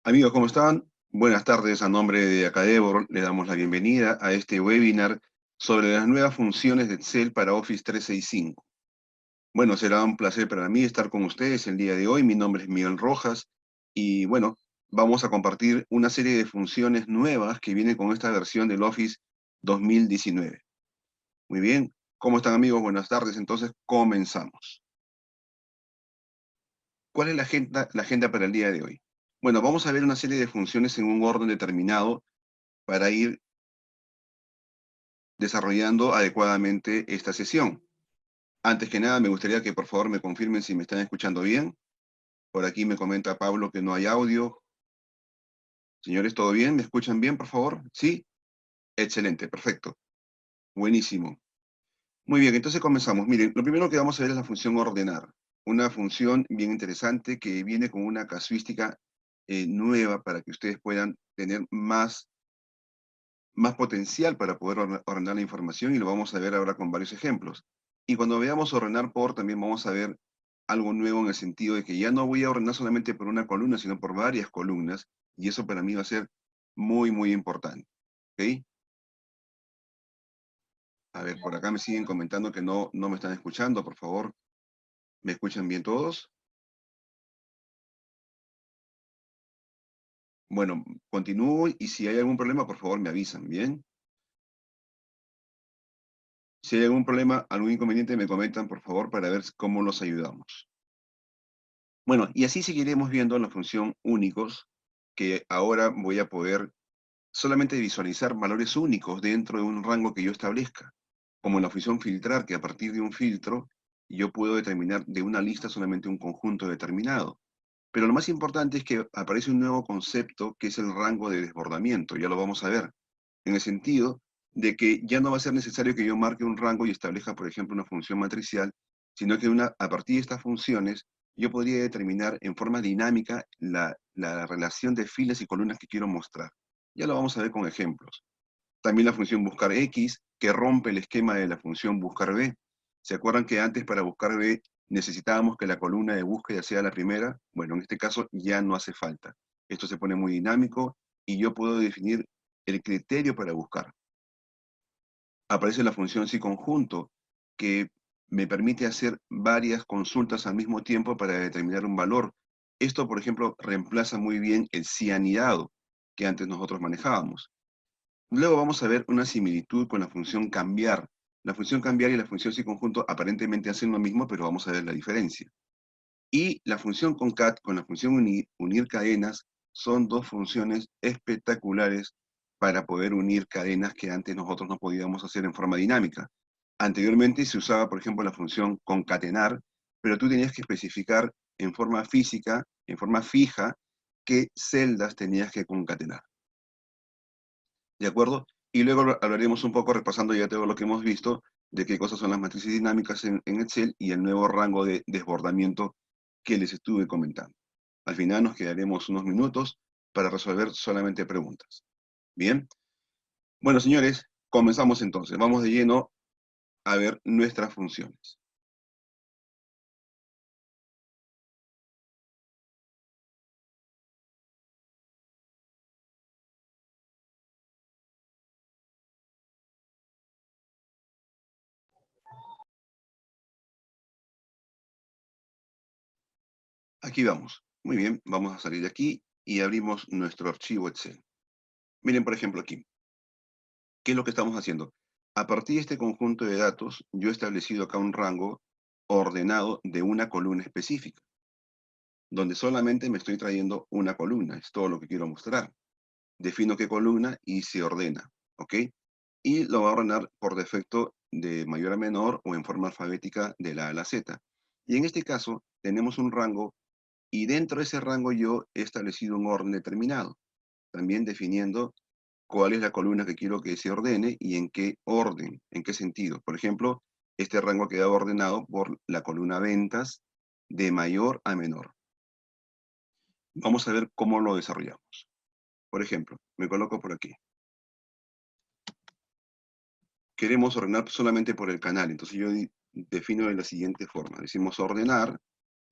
Amigos, ¿cómo están? Buenas tardes. A nombre de Acadevor, le damos la bienvenida a este webinar sobre las nuevas funciones de Excel para Office 365. Bueno, será un placer para mí estar con ustedes el día de hoy. Mi nombre es Miguel Rojas y bueno, vamos a compartir una serie de funciones nuevas que vienen con esta versión del Office 2019. Muy bien, ¿cómo están amigos? Buenas tardes. Entonces, comenzamos. ¿Cuál es la agenda para el día de hoy? Bueno, vamos a ver una serie de funciones en un orden determinado para ir desarrollando adecuadamente esta sesión. Antes que nada, me gustaría que por favor me confirmen si me están escuchando bien. Por aquí me comenta Pablo que no hay audio. Señores, ¿todo bien? ¿Me escuchan bien, por favor? ¿Sí? Excelente, perfecto. Buenísimo. Muy bien, entonces comenzamos. Miren, lo primero que vamos a ver es la función ordenar. Una función bien interesante que viene con una casuística nueva para que ustedes puedan tener más potencial para poder ordenar la información y lo vamos a ver ahora con varios ejemplos. Y cuando veamos ordenar por, también vamos a ver algo nuevo en el sentido de que ya no voy a ordenar solamente por una columna, sino por varias columnas, y eso para mí va a ser muy, muy importante. ¿Ok? A ver, por acá me siguen comentando que no me están escuchando, por favor. ¿Me escuchan bien todos? Bueno, continúo y si hay algún problema, por favor me avisan, ¿bien? Si hay algún problema, algún inconveniente, me comentan, por favor, para ver cómo los ayudamos. Bueno, y así seguiremos viendo la función únicos, que ahora voy a poder solamente visualizar valores únicos dentro de un rango que yo establezca, como en la función filtrar, que a partir de un filtro yo puedo determinar de una lista solamente un conjunto determinado. Pero lo más importante es que aparece un nuevo concepto que es el rango de desbordamiento, ya lo vamos a ver, en el sentido de que ya no va a ser necesario que yo marque un rango y establezca, por ejemplo, una función matricial, sino que a partir de estas funciones yo podría determinar en forma dinámica la relación de filas y columnas que quiero mostrar. Ya lo vamos a ver con ejemplos. También la función buscar X, que rompe el esquema de la función buscar B. ¿Se acuerdan que antes para buscar B necesitábamos que la columna de búsqueda sea la primera? Bueno, en este caso ya no hace falta. Esto se pone muy dinámico y yo puedo definir el criterio para buscar. Aparece la función si conjunto, que me permite hacer varias consultas al mismo tiempo para determinar un valor. Esto, por ejemplo, reemplaza muy bien el si anidado que antes nosotros manejábamos. Luego vamos a ver una similitud con la función cambiar. La función cambiar y la función si conjunto aparentemente hacen lo mismo, pero vamos a ver la diferencia. Y la función concat con la función unir cadenas son dos funciones espectaculares para poder unir cadenas que antes nosotros no podíamos hacer en forma dinámica. Anteriormente se usaba, por ejemplo, la función concatenar, pero tú tenías que especificar en forma física, en forma fija, qué celdas tenías que concatenar. ¿De acuerdo? Y luego hablaremos un poco, repasando ya todo lo que hemos visto, de qué cosas son las matrices dinámicas en Excel y el nuevo rango de desbordamiento que les estuve comentando. Al final nos quedaremos unos minutos para resolver solamente preguntas. Bien. Bueno, señores, comenzamos entonces. Vamos de lleno a ver nuestras funciones. Aquí vamos. Muy bien, vamos a salir de aquí y abrimos nuestro archivo Excel. Miren, por ejemplo, aquí. ¿Qué es lo que estamos haciendo? A partir de este conjunto de datos, yo he establecido acá un rango ordenado de una columna específica, donde solamente me estoy trayendo una columna, es todo lo que quiero mostrar. Defino qué columna y se ordena, ¿ok? Y lo va a ordenar por defecto de mayor a menor o en forma alfabética de la A a la Z. Y en este caso, tenemos un rango y dentro de ese rango yo he establecido un orden determinado, también definiendo cuál es la columna que quiero que se ordene y en qué orden, en qué sentido. Por ejemplo, este rango ha quedado ordenado por la columna ventas de mayor a menor. Vamos a ver cómo lo desarrollamos. Por ejemplo, me coloco por aquí. Queremos ordenar solamente por el canal, entonces yo defino de la siguiente forma. Decimos ordenar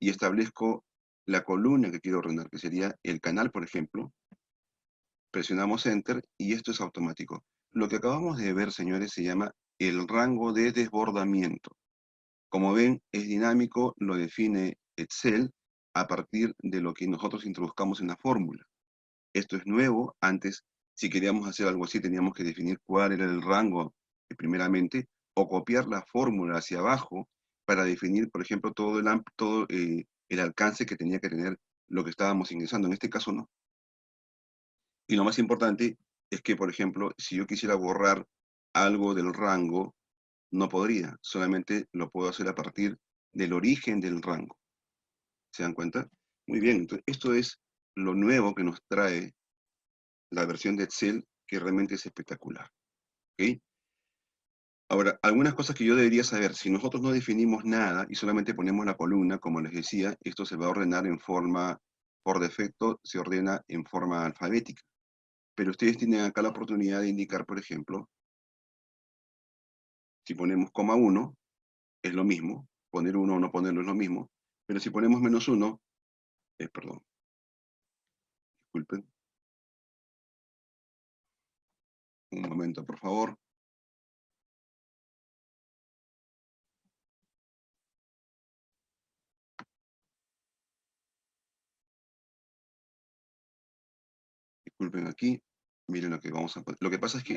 y establezco la columna que quiero ordenar, que sería el canal, por ejemplo. Presionamos Enter y esto es automático. Lo que acabamos de ver, señores, se llama el rango de desbordamiento. Como ven, es dinámico, lo define Excel a partir de lo que nosotros introduzcamos en la fórmula. Esto es nuevo. Antes, si queríamos hacer algo así, teníamos que definir cuál era el rango, primeramente, o copiar la fórmula hacia abajo para definir, por ejemplo, todo el alcance que tenía que tener lo que estábamos ingresando. En este caso, no. Y lo más importante es que, por ejemplo, si yo quisiera borrar algo del rango, no podría. Solamente lo puedo hacer a partir del origen del rango. ¿Se dan cuenta? Muy bien. Entonces, esto es lo nuevo que nos trae la versión de Excel, que realmente es espectacular. ¿Ok? Ahora, algunas cosas que yo debería saber. Si nosotros no definimos nada y solamente ponemos la columna, como les decía, esto se va a ordenar en forma, por defecto, se ordena en forma alfabética. Pero ustedes tienen acá la oportunidad de indicar, por ejemplo, si ponemos coma 1, es lo mismo. Poner 1 o no ponerlo es lo mismo. Pero si ponemos menos 1, perdón, disculpen. Un momento, por favor. Disculpen aquí. Miren lo que vamos a poner. Lo que pasa es que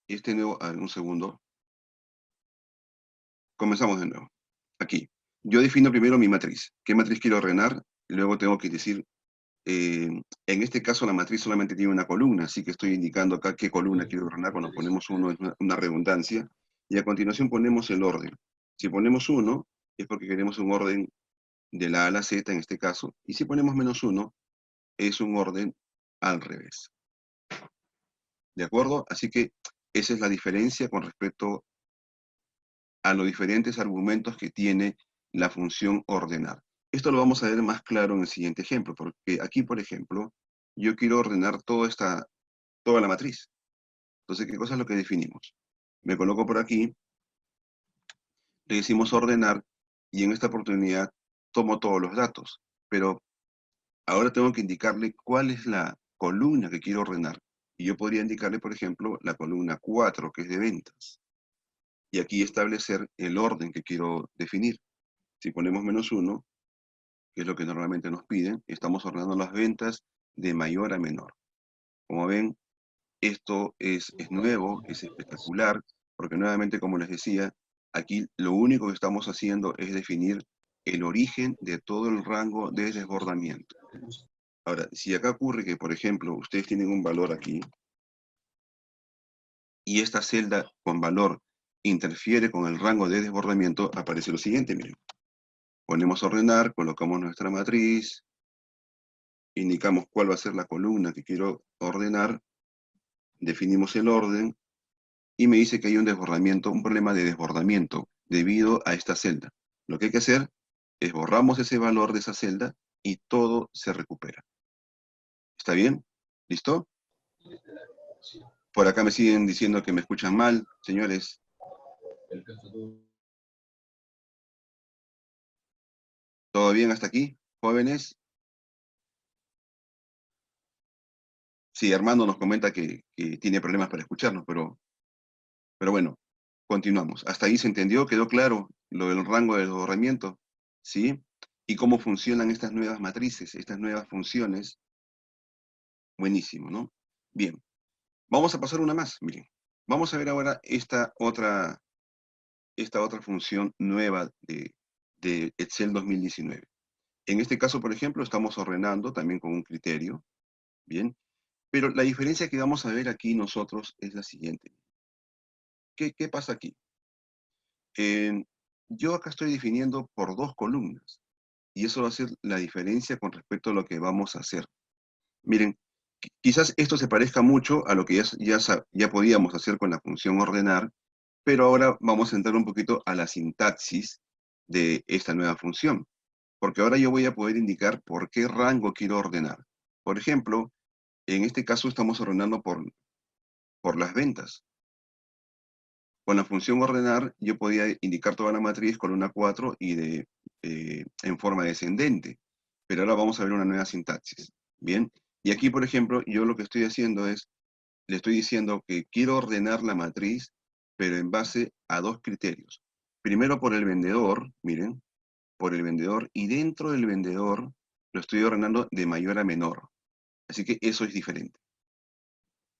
este nuevo... A ver, un segundo. Comenzamos de nuevo. Aquí. Yo defino primero mi matriz. ¿Qué matriz quiero ordenar? Luego tengo que decir... en este caso la matriz solamente tiene una columna, así que estoy indicando acá qué columna quiero ordenar. Cuando ponemos 1 es una redundancia. Y a continuación ponemos el orden. Si ponemos 1 es porque queremos un orden de la A a la Z en este caso. Y si ponemos menos 1 es un orden al revés. ¿De acuerdo? Así que esa es la diferencia con respecto a los diferentes argumentos que tiene la función ordenar. Esto lo vamos a ver más claro en el siguiente ejemplo, porque aquí, por ejemplo, yo quiero ordenar toda la matriz. Entonces, ¿qué cosa es lo que definimos? Me coloco por aquí, le decimos ordenar, y en esta oportunidad tomo todos los datos, pero ahora tengo que indicarle cuál es la columna que quiero ordenar. Y yo podría indicarle, por ejemplo, la columna 4, que es de ventas. Y aquí establecer el orden que quiero definir. Si ponemos menos 1, que es lo que normalmente nos piden, estamos ordenando las ventas de mayor a menor. Como ven, esto es nuevo, es espectacular, porque nuevamente, como les decía, aquí lo único que estamos haciendo es definir el origen de todo el rango de desbordamiento. Ahora, si acá ocurre que, por ejemplo, ustedes tienen un valor aquí, y esta celda con valor interfiere con el rango de desbordamiento, aparece lo siguiente, miren. Ponemos ordenar, colocamos nuestra matriz, indicamos cuál va a ser la columna que quiero ordenar, definimos el orden, y me dice que hay un desbordamiento, un problema de desbordamiento debido a esta celda. Lo que hay que hacer es borramos ese valor de esa celda y todo se recupera. ¿Está bien? ¿Listo? Por acá me siguen diciendo que me escuchan mal, señores. ¿Todo bien hasta aquí, jóvenes? Sí, Armando nos comenta que tiene problemas para escucharnos, pero bueno, continuamos. Hasta ahí se entendió, quedó claro lo del rango de desbordamiento, ¿sí? Y cómo funcionan estas nuevas matrices, estas nuevas funciones. Buenísimo, ¿no? Bien, vamos a pasar una más, miren. Vamos a ver ahora esta otra función nueva de Excel 2019. En este caso, por ejemplo, estamos ordenando también con un criterio, ¿bien? Pero la diferencia que vamos a ver aquí nosotros es la siguiente. ¿Qué pasa aquí? Yo acá estoy definiendo por 2 columnas, y eso va a ser la diferencia con respecto a lo que vamos a hacer. Miren, quizás esto se parezca mucho a lo que ya podíamos hacer con la función ordenar, pero ahora vamos a entrar un poquito a la sintaxis de esta nueva función, porque ahora yo voy a poder indicar por qué rango quiero ordenar. Por ejemplo, en este caso estamos ordenando por las ventas. Con la función ordenar, yo podía indicar toda la matriz columna 4 y en forma descendente. Pero ahora vamos a ver una nueva sintaxis. Bien, y aquí, por ejemplo, yo lo que estoy haciendo es, le estoy diciendo que quiero ordenar la matriz, pero en base a dos criterios. Primero por el vendedor, miren, por el vendedor, y dentro del vendedor lo estoy ordenando de mayor a menor. Así que eso es diferente.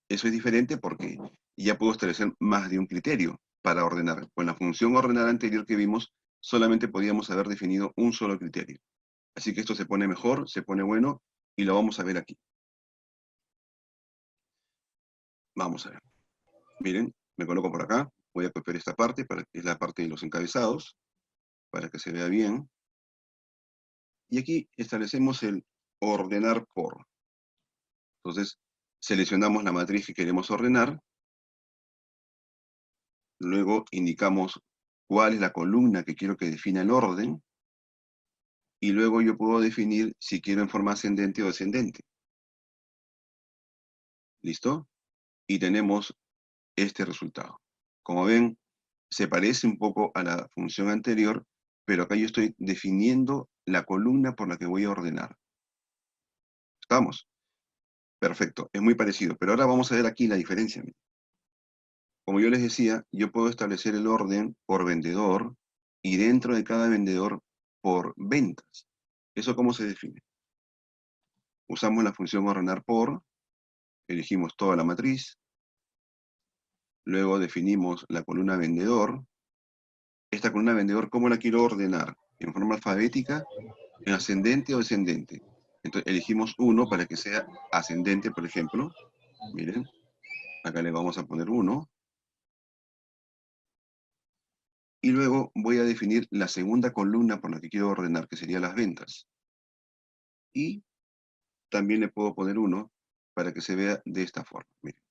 Eso es diferente porque ya puedo establecer más de un criterio para ordenar. Con la función ordenar anterior que vimos, solamente podíamos haber definido un solo criterio. Así que esto se pone mejor, se pone bueno, y lo vamos a ver aquí. Vamos a ver. Miren, me coloco por acá. Voy a copiar esta parte, para que es la parte de los encabezados, para que se vea bien. Y aquí establecemos el ordenar por. Entonces, seleccionamos la matriz que queremos ordenar. Luego indicamos cuál es la columna que quiero que defina el orden. Y luego yo puedo definir si quiero en forma ascendente o descendente. ¿Listo? Y tenemos este resultado. Como ven, se parece un poco a la función anterior, pero acá yo estoy definiendo la columna por la que voy a ordenar. ¿Estamos? Perfecto, es muy parecido. Pero ahora vamos a ver aquí la diferencia. Como yo les decía, yo puedo establecer el orden por vendedor y dentro de cada vendedor por ventas. ¿Eso cómo se define? Usamos la función ordenar por, elegimos toda la matriz, luego definimos la columna vendedor. Esta columna vendedor, ¿cómo la quiero ordenar? ¿En forma alfabética, en ascendente o descendente? Entonces elegimos uno para que sea ascendente, por ejemplo. Miren, acá le vamos a poner 1. Y luego voy a definir la segunda columna por la que quiero ordenar, que sería las ventas. Y también le puedo poner 1 para que se vea de esta forma. Miren.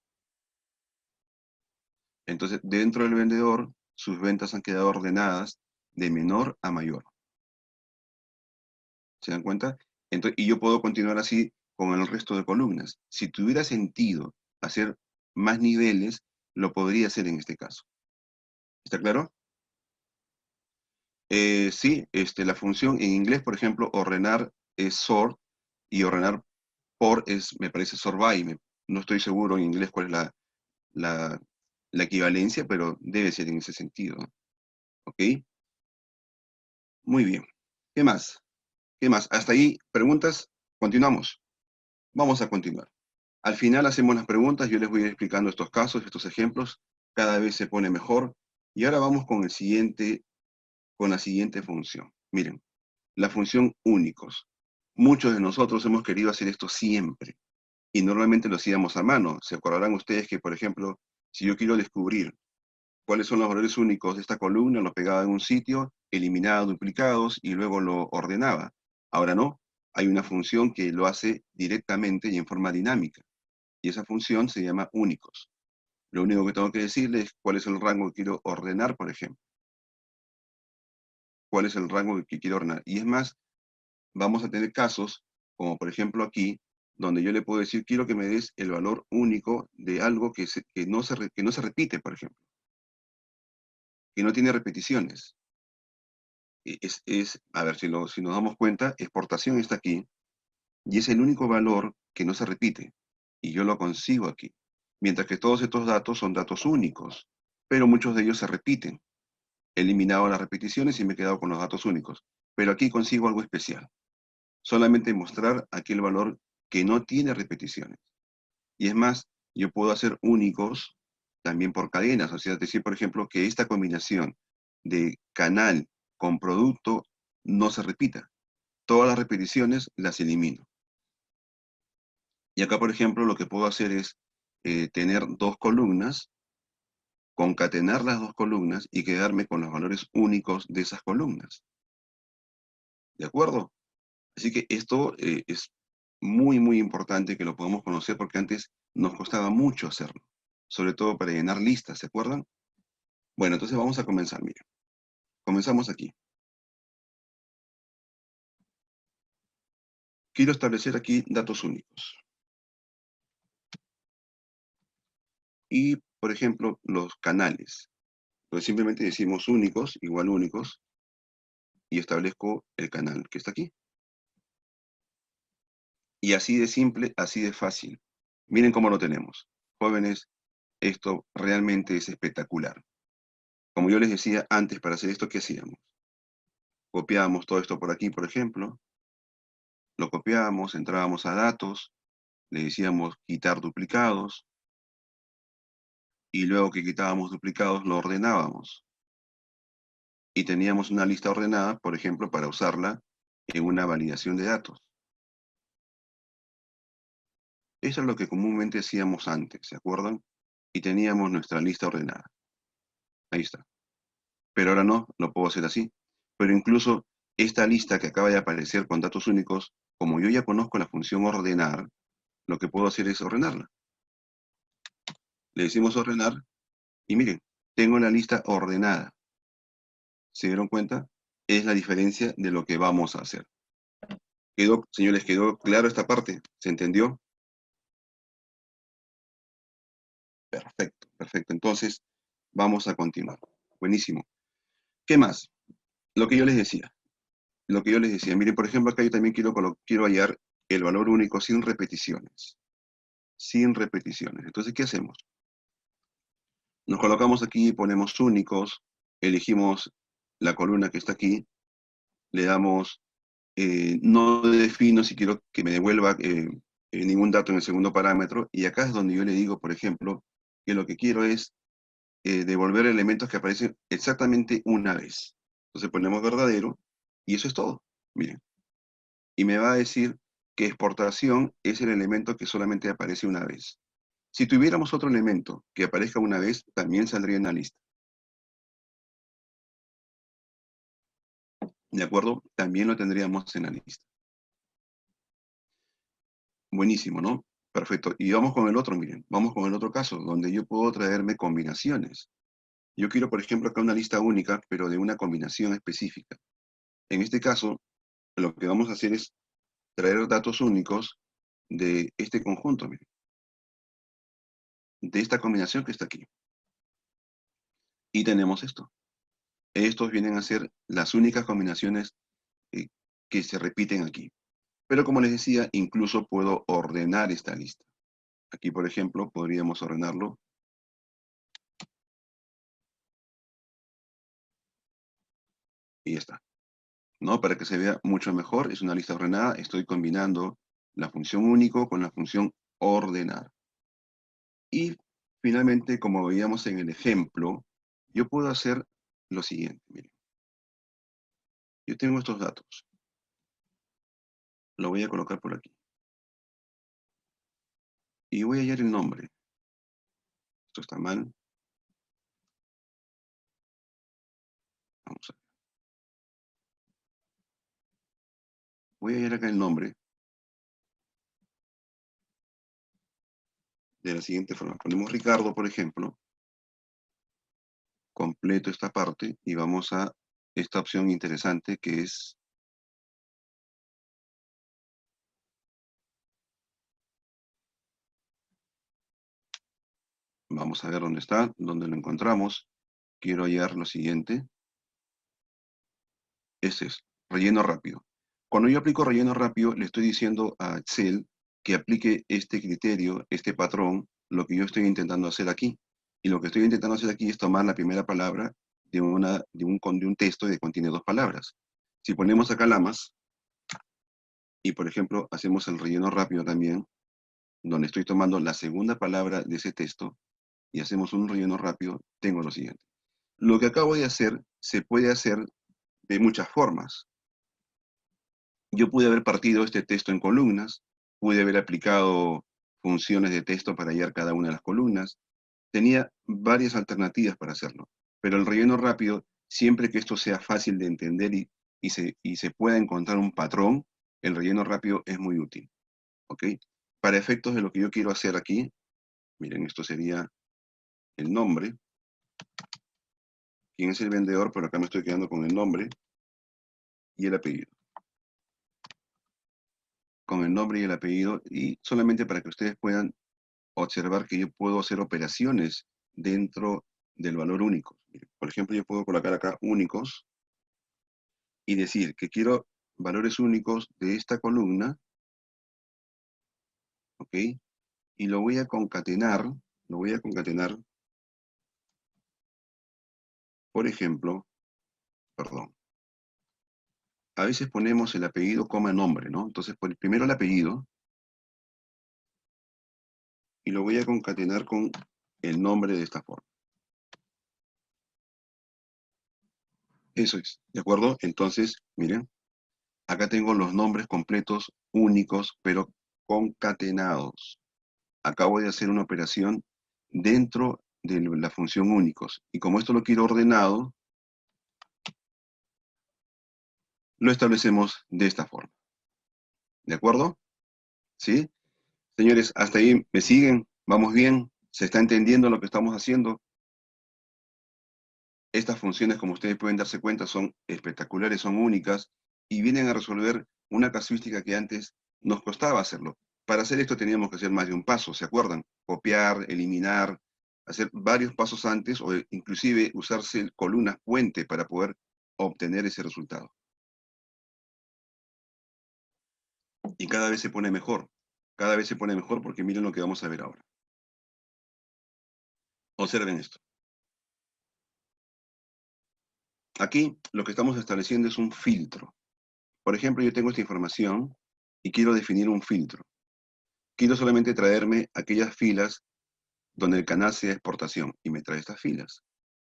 Entonces, dentro del vendedor, sus ventas han quedado ordenadas de menor a mayor. ¿Se dan cuenta? Entonces, y yo puedo continuar así con el resto de columnas. Si tuviera sentido hacer más niveles, lo podría hacer en este caso. ¿Está claro? Sí, la función en inglés, por ejemplo, ordenar es sort y ordenar por es, me parece, sort by. No estoy seguro en inglés cuál es la, la equivalencia, pero debe ser en ese sentido. ¿Ok? Muy bien. ¿Qué más? ¿Qué más? Hasta ahí, preguntas. Continuamos. Vamos a continuar. Al final hacemos las preguntas, yo les voy a ir explicando estos casos, estos ejemplos. Cada vez se pone mejor. Y ahora vamos con con la siguiente función. Miren. La función únicos. Muchos de nosotros hemos querido hacer esto siempre, y normalmente lo hacíamos a mano. Se acordarán ustedes que, por ejemplo, si yo quiero descubrir cuáles son los valores únicos de esta columna, lo pegaba en un sitio, eliminaba duplicados y luego lo ordenaba. Ahora no, hay una función que lo hace directamente y en forma dinámica, y esa función se llama únicos. Lo único que tengo que decirles es cuál es el rango que quiero ordenar, por ejemplo. Cuál es el rango que quiero ordenar. Y es más, vamos a tener casos, como por ejemplo aquí, donde yo le puedo decir, quiero que me des el valor único de algo que no se repite, por ejemplo, que no tiene repeticiones. A ver, si nos damos cuenta, exportación está aquí, y es el único valor que no se repite, y yo lo consigo aquí. Mientras que todos estos datos son datos únicos, pero muchos de ellos se repiten. He eliminado las repeticiones y me he quedado con los datos únicos. Pero aquí consigo algo especial. Solamente mostrar aquel valor que no tiene repeticiones. Y es más, yo puedo hacer únicos también por cadenas, o sea, decir, por ejemplo, que esta combinación de canal con producto no se repita. Todas las repeticiones las elimino. Y acá, por ejemplo, lo que puedo hacer es tener dos columnas, concatenar las dos columnas y quedarme con los valores únicos de esas columnas. ¿De acuerdo? Así que esto es muy, muy importante que lo podamos conocer porque antes nos costaba mucho hacerlo, sobre todo para llenar listas, ¿se acuerdan? Bueno, entonces vamos a comenzar, mira. Comenzamos aquí. Quiero establecer aquí datos únicos. Y, por ejemplo, los canales. Pues simplemente decimos únicos, igual únicos, y establezco el canal que está aquí. Y así de simple, así de fácil. Miren cómo lo tenemos. Jóvenes, esto realmente es espectacular. Como yo les decía antes, para hacer esto, ¿qué hacíamos? Copiábamos todo esto por aquí, por ejemplo. Lo copiábamos, entrábamos a datos, le decíamos quitar duplicados, y luego que quitábamos duplicados lo ordenábamos. Y teníamos una lista ordenada, por ejemplo, para usarla en una validación de datos. Eso es lo que comúnmente hacíamos antes, ¿se acuerdan? Y teníamos nuestra lista ordenada. Ahí está. Pero ahora no, lo puedo hacer así. Pero incluso esta lista que acaba de aparecer con datos únicos, como yo ya conozco la función ordenar, lo que puedo hacer es ordenarla. Le decimos ordenar y miren, tengo la lista ordenada. ¿Se dieron cuenta? Es la diferencia de lo que vamos a hacer. ¿Quedó, señores, quedó claro esta parte? ¿Se entendió? Perfecto, perfecto. Entonces, vamos a continuar. Buenísimo. ¿Qué más? Lo que yo les decía. Lo que yo les decía. Miren, por ejemplo, acá yo también quiero hallar el valor único sin repeticiones. Sin repeticiones. Entonces, ¿qué hacemos? Nos colocamos aquí, ponemos únicos, elegimos la columna que está aquí, le damos, no defino si quiero que me devuelva ningún dato en el segundo parámetro, y acá es donde yo le digo, por ejemplo, que lo que quiero es devolver elementos que aparecen exactamente una vez. Entonces ponemos verdadero, y eso es todo. Miren. Y me va a decir que exportación es el elemento que solamente aparece una vez. Si tuviéramos otro elemento que aparezca una vez, también saldría en la lista. ¿De acuerdo? También lo tendríamos en la lista. Buenísimo, ¿no? Perfecto. Y vamos con el otro, miren. Vamos con el otro caso, donde yo puedo traerme combinaciones. Yo quiero, por ejemplo, acá una lista única, pero de una combinación específica. En este caso, lo que vamos a hacer es traer datos únicos de este conjunto, miren. De esta combinación que está aquí. Y tenemos esto. Estos vienen a ser las únicas combinaciones eh, que se repiten aquí. Pero como les decía, incluso puedo ordenar esta lista. Aquí, por ejemplo, podríamos ordenarlo. Y ya está. ¿No? Para que se vea mucho mejor, es una lista ordenada. Estoy combinando la función único con la función ordenar. Y finalmente, como veíamos en el ejemplo, yo puedo hacer lo siguiente. Miren. Yo tengo estos datos. Lo voy a colocar por aquí. Y voy a hallar el nombre. Esto está mal. Vamos a ver. Voy a hallar acá el nombre de la siguiente forma. Ponemos Ricardo, por ejemplo. Completo esta parte y vamos a esta opción interesante que es vamos a ver dónde está, dónde lo encontramos. Quiero hallar lo siguiente. Ese es, relleno rápido. Cuando yo aplico relleno rápido, le estoy diciendo a Excel que aplique este criterio, este patrón, lo que yo estoy intentando hacer aquí. Y lo que estoy intentando hacer aquí es tomar la primera palabra de un texto que contiene dos palabras. Si ponemos acá lamas, y por ejemplo hacemos el relleno rápido también, donde estoy tomando la segunda palabra de ese texto, y hacemos un relleno rápido, tengo lo siguiente. Lo que acabo de hacer se puede hacer de muchas formas. Yo pude haber partido este texto en columnas, pude haber aplicado funciones de texto para hallar cada una de las columnas. Tenía varias alternativas para hacerlo, pero el relleno rápido, siempre que esto sea fácil de entender y se pueda encontrar un patrón, el relleno rápido es muy útil. ¿Ok? Para efectos de lo que yo quiero hacer aquí, miren, esto sería el nombre. ¿Quién es el vendedor? Pero acá me estoy quedando con el nombre y el apellido. Con el nombre y el apellido, y solamente para que ustedes puedan observar que yo puedo hacer operaciones dentro del valor único. Por ejemplo, yo puedo colocar acá únicos y decir que quiero valores únicos de esta columna ¿ok? Y lo voy a concatenar, por ejemplo, perdón, a veces ponemos el apellido, coma, nombre, ¿no? Entonces, primero el apellido, y lo voy a concatenar con el nombre de esta forma. Eso es, ¿de acuerdo? Entonces, miren, acá tengo los nombres completos, únicos, pero concatenados. Acabo de hacer una operación dentro de la función únicos. Y como esto lo quiero ordenado, lo establecemos de esta forma. ¿De acuerdo? ¿Sí? Señores, hasta ahí me siguen. ¿Vamos bien? ¿Se está entendiendo lo que estamos haciendo? Estas funciones, como ustedes pueden darse cuenta, son espectaculares, son únicas y vienen a resolver una casuística que antes nos costaba hacerlo. Para hacer esto teníamos que hacer más de un paso, ¿se acuerdan? Copiar, eliminar, hacer varios pasos antes o inclusive usarse columnas puente para poder obtener ese resultado. Y cada vez se pone mejor. Cada vez se pone mejor porque miren lo que vamos a ver ahora. Observen esto. Aquí lo que estamos estableciendo es un filtro. Por ejemplo, yo tengo esta información y quiero definir un filtro. Quiero solamente traerme aquellas filas donde el canal sea exportación y me trae estas filas.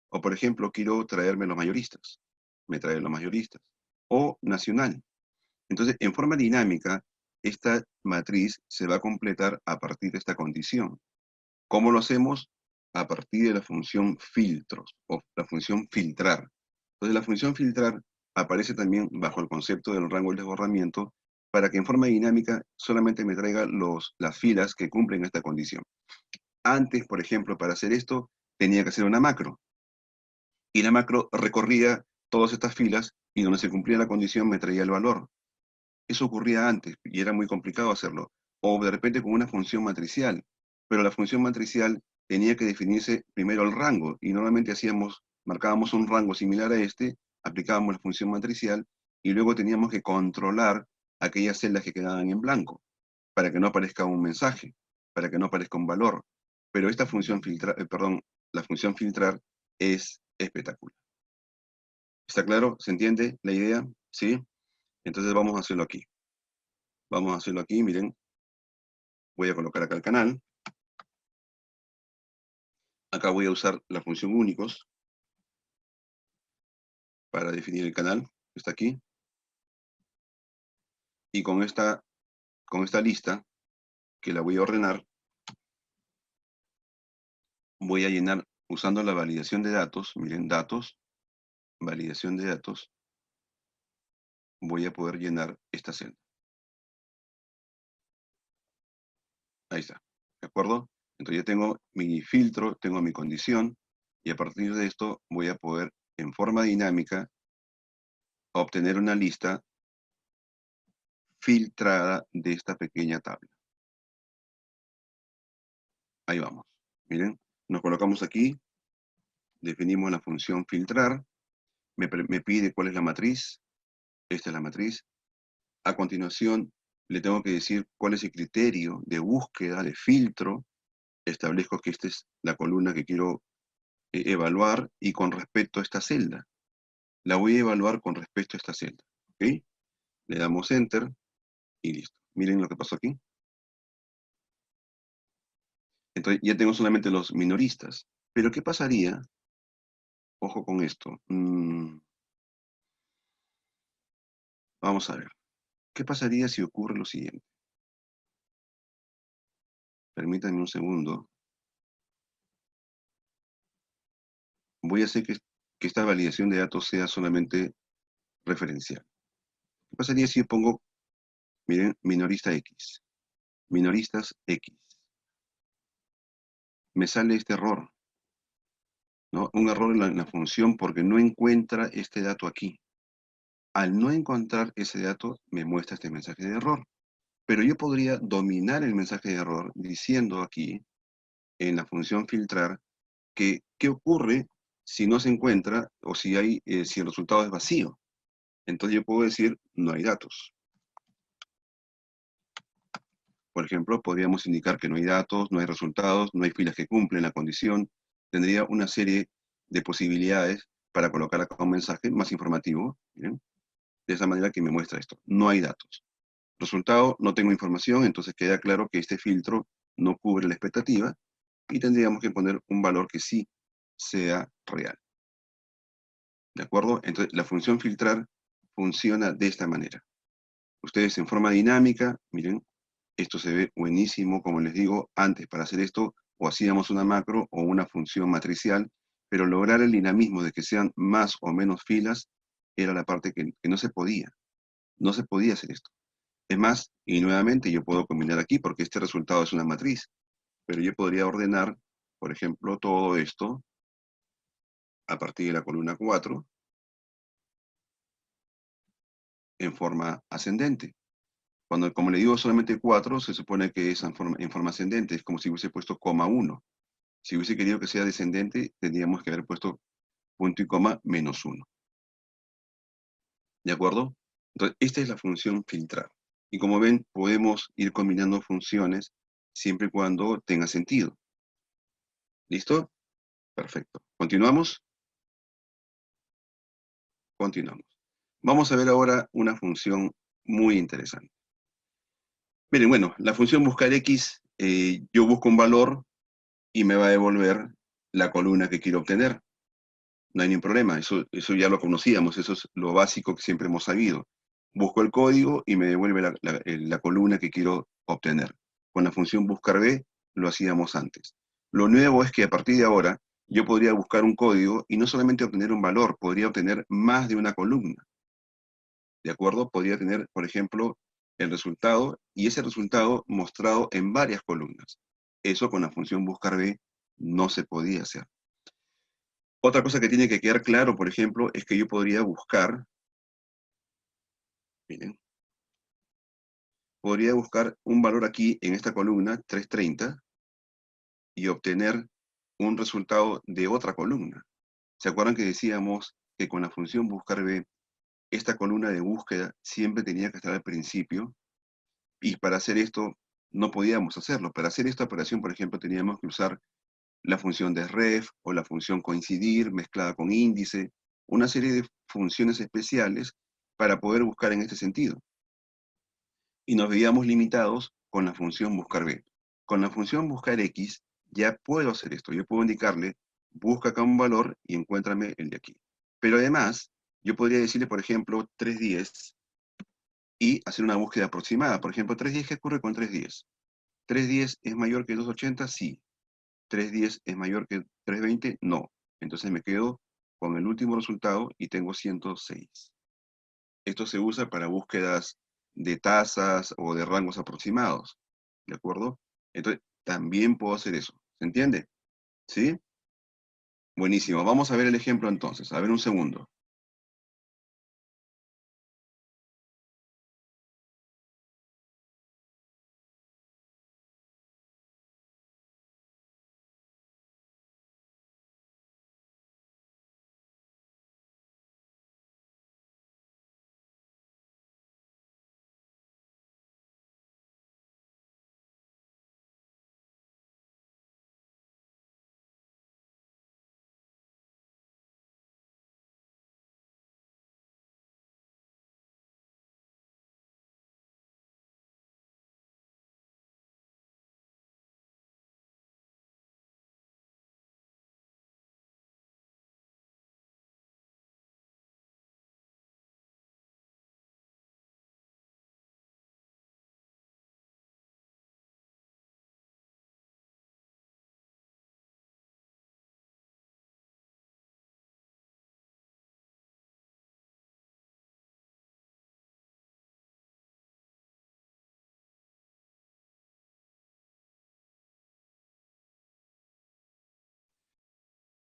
O por ejemplo, quiero traerme los mayoristas. Me trae los mayoristas. O nacional. Entonces, en forma dinámica, esta matriz se va a completar a partir de esta condición. ¿Cómo lo hacemos? A partir de la función filtros o la función filtrar. Entonces, la función filtrar aparece también bajo el concepto del rango del desbordamiento para que en forma dinámica solamente me traiga las filas que cumplen esta condición. Antes, por ejemplo, para hacer esto, tenía que hacer una macro. Y la macro recorría todas estas filas y donde se cumplía la condición me traía el valor. Eso ocurría antes y era muy complicado hacerlo. O de repente con una función matricial. Pero la función matricial tenía que definirse primero el rango y normalmente marcábamos un rango similar a este, aplicábamos la función matricial y luego teníamos que controlar aquellas celdas que quedaban en blanco para que no aparezca un mensaje, para que no aparezca un valor. Pero esta función la función filtrar es espectacular. ¿Está claro? ¿Se entiende la idea? ¿Sí? Entonces vamos a hacerlo aquí. Vamos a hacerlo aquí, miren. Voy a colocar acá el canal. Acá voy a usar la función únicos para definir el canal. Está aquí. Y con esta lista, que la voy a ordenar, voy a llenar usando la validación de datos. Miren, datos, validación de datos. Voy a poder llenar esta celda. Ahí está. ¿De acuerdo? Entonces ya tengo mi filtro, tengo mi condición, y a partir de esto voy a poder, en forma dinámica, obtener una lista filtrada de esta pequeña tabla. Ahí vamos. Miren, nos colocamos aquí, definimos la función filtrar, me pide cuál es la matriz, esta es la matriz. A continuación, le tengo que decir cuál es el criterio de búsqueda, de filtro. Establezco que esta es la columna que quiero evaluar y con respecto a esta celda. La voy a evaluar con respecto a esta celda. ¿Ok? Le damos Enter y listo. Miren lo que pasó aquí. Entonces ya tengo solamente los minoristas. Pero ¿qué pasaría? Ojo con esto. Vamos a ver. ¿Qué pasaría si ocurre lo siguiente? Permítanme un segundo. Voy a hacer que esta validación de datos sea solamente referencial. ¿Qué pasaría si yo pongo, miren, minorista X? Minoristas X. Me sale este error, ¿no? Un error en la función porque no encuentra este dato aquí. Al no encontrar ese dato, me muestra este mensaje de error. Pero yo podría dominar el mensaje de error diciendo aquí, en la función filtrar, que qué ocurre si no se encuentra o si el resultado es vacío. Entonces yo puedo decir, no hay datos. Por ejemplo, podríamos indicar que no hay datos, no hay resultados, no hay filas que cumplen la condición. Tendría una serie de posibilidades para colocar acá un mensaje más informativo. Miren, de esa manera que me muestra esto. No hay datos. Resultado, no tengo información, entonces queda claro que este filtro no cubre la expectativa y tendríamos que poner un valor que sí sea real. ¿De acuerdo? Entonces, la función filtrar funciona de esta manera. Ustedes en forma dinámica, miren, esto se ve buenísimo, como les digo, antes para hacer esto o hacíamos una macro o una función matricial, pero lograr el dinamismo de que sean más o menos filas era la parte que no se podía. No se podía hacer esto. Es más, y nuevamente yo puedo combinar aquí porque este resultado es una matriz, pero yo podría ordenar, por ejemplo, todo esto a partir de la columna 4 en forma ascendente. Cuando, como le digo, solamente 4, se supone que es en forma ascendente, es como si hubiese puesto coma 1. Si hubiese querido que sea descendente, tendríamos que haber puesto punto y coma menos 1. ¿De acuerdo? Entonces, esta es la función filtrar. Y como ven, podemos ir combinando funciones siempre y cuando tenga sentido. ¿Listo? Perfecto. ¿Continuamos? Continuamos. Vamos a ver ahora una función muy interesante. Miren, bueno, la función buscar X, yo busco un valor y me va a devolver la columna que quiero obtener. No hay ningún problema, eso ya lo conocíamos, eso es lo básico que siempre hemos sabido. Busco el código y me devuelve la columna que quiero obtener. Con la función buscar B lo hacíamos antes. Lo nuevo es que a partir de ahora yo podría buscar un código y no solamente obtener un valor, podría obtener más de una columna. ¿De acuerdo? Podría tener, por ejemplo, el resultado y ese resultado mostrado en varias columnas. Eso con la función buscar B no se podía hacer. Otra cosa que tiene que quedar claro, por ejemplo, es que yo podría buscar, miren, podría buscar un valor aquí en esta columna, 330, y obtener un resultado de otra columna. ¿Se acuerdan que decíamos que con la función buscar B, esta columna de búsqueda siempre tenía que estar al principio? Y para hacer esto no podíamos hacerlo. Para hacer esta operación, por ejemplo, teníamos que usar la función de ref o la función coincidir mezclada con índice, una serie de funciones especiales para poder buscar en este sentido. Y nos veíamos limitados con la función buscar B. Con la función buscar X ya puedo hacer esto. Yo puedo indicarle, busca acá un valor y encuéntrame el de aquí. Pero además, yo podría decirle, por ejemplo, 310 y hacer una búsqueda aproximada. Por ejemplo, 310, ¿qué ocurre con 310? ¿310 es mayor que 280? Sí. ¿310 es mayor que 320? No. Entonces me quedo con el último resultado y tengo 106. Esto se usa para búsquedas de tasas o de rangos aproximados. ¿De acuerdo? Entonces, también puedo hacer eso. ¿Se entiende? ¿Sí? Buenísimo. Vamos a ver el ejemplo entonces. A ver un segundo.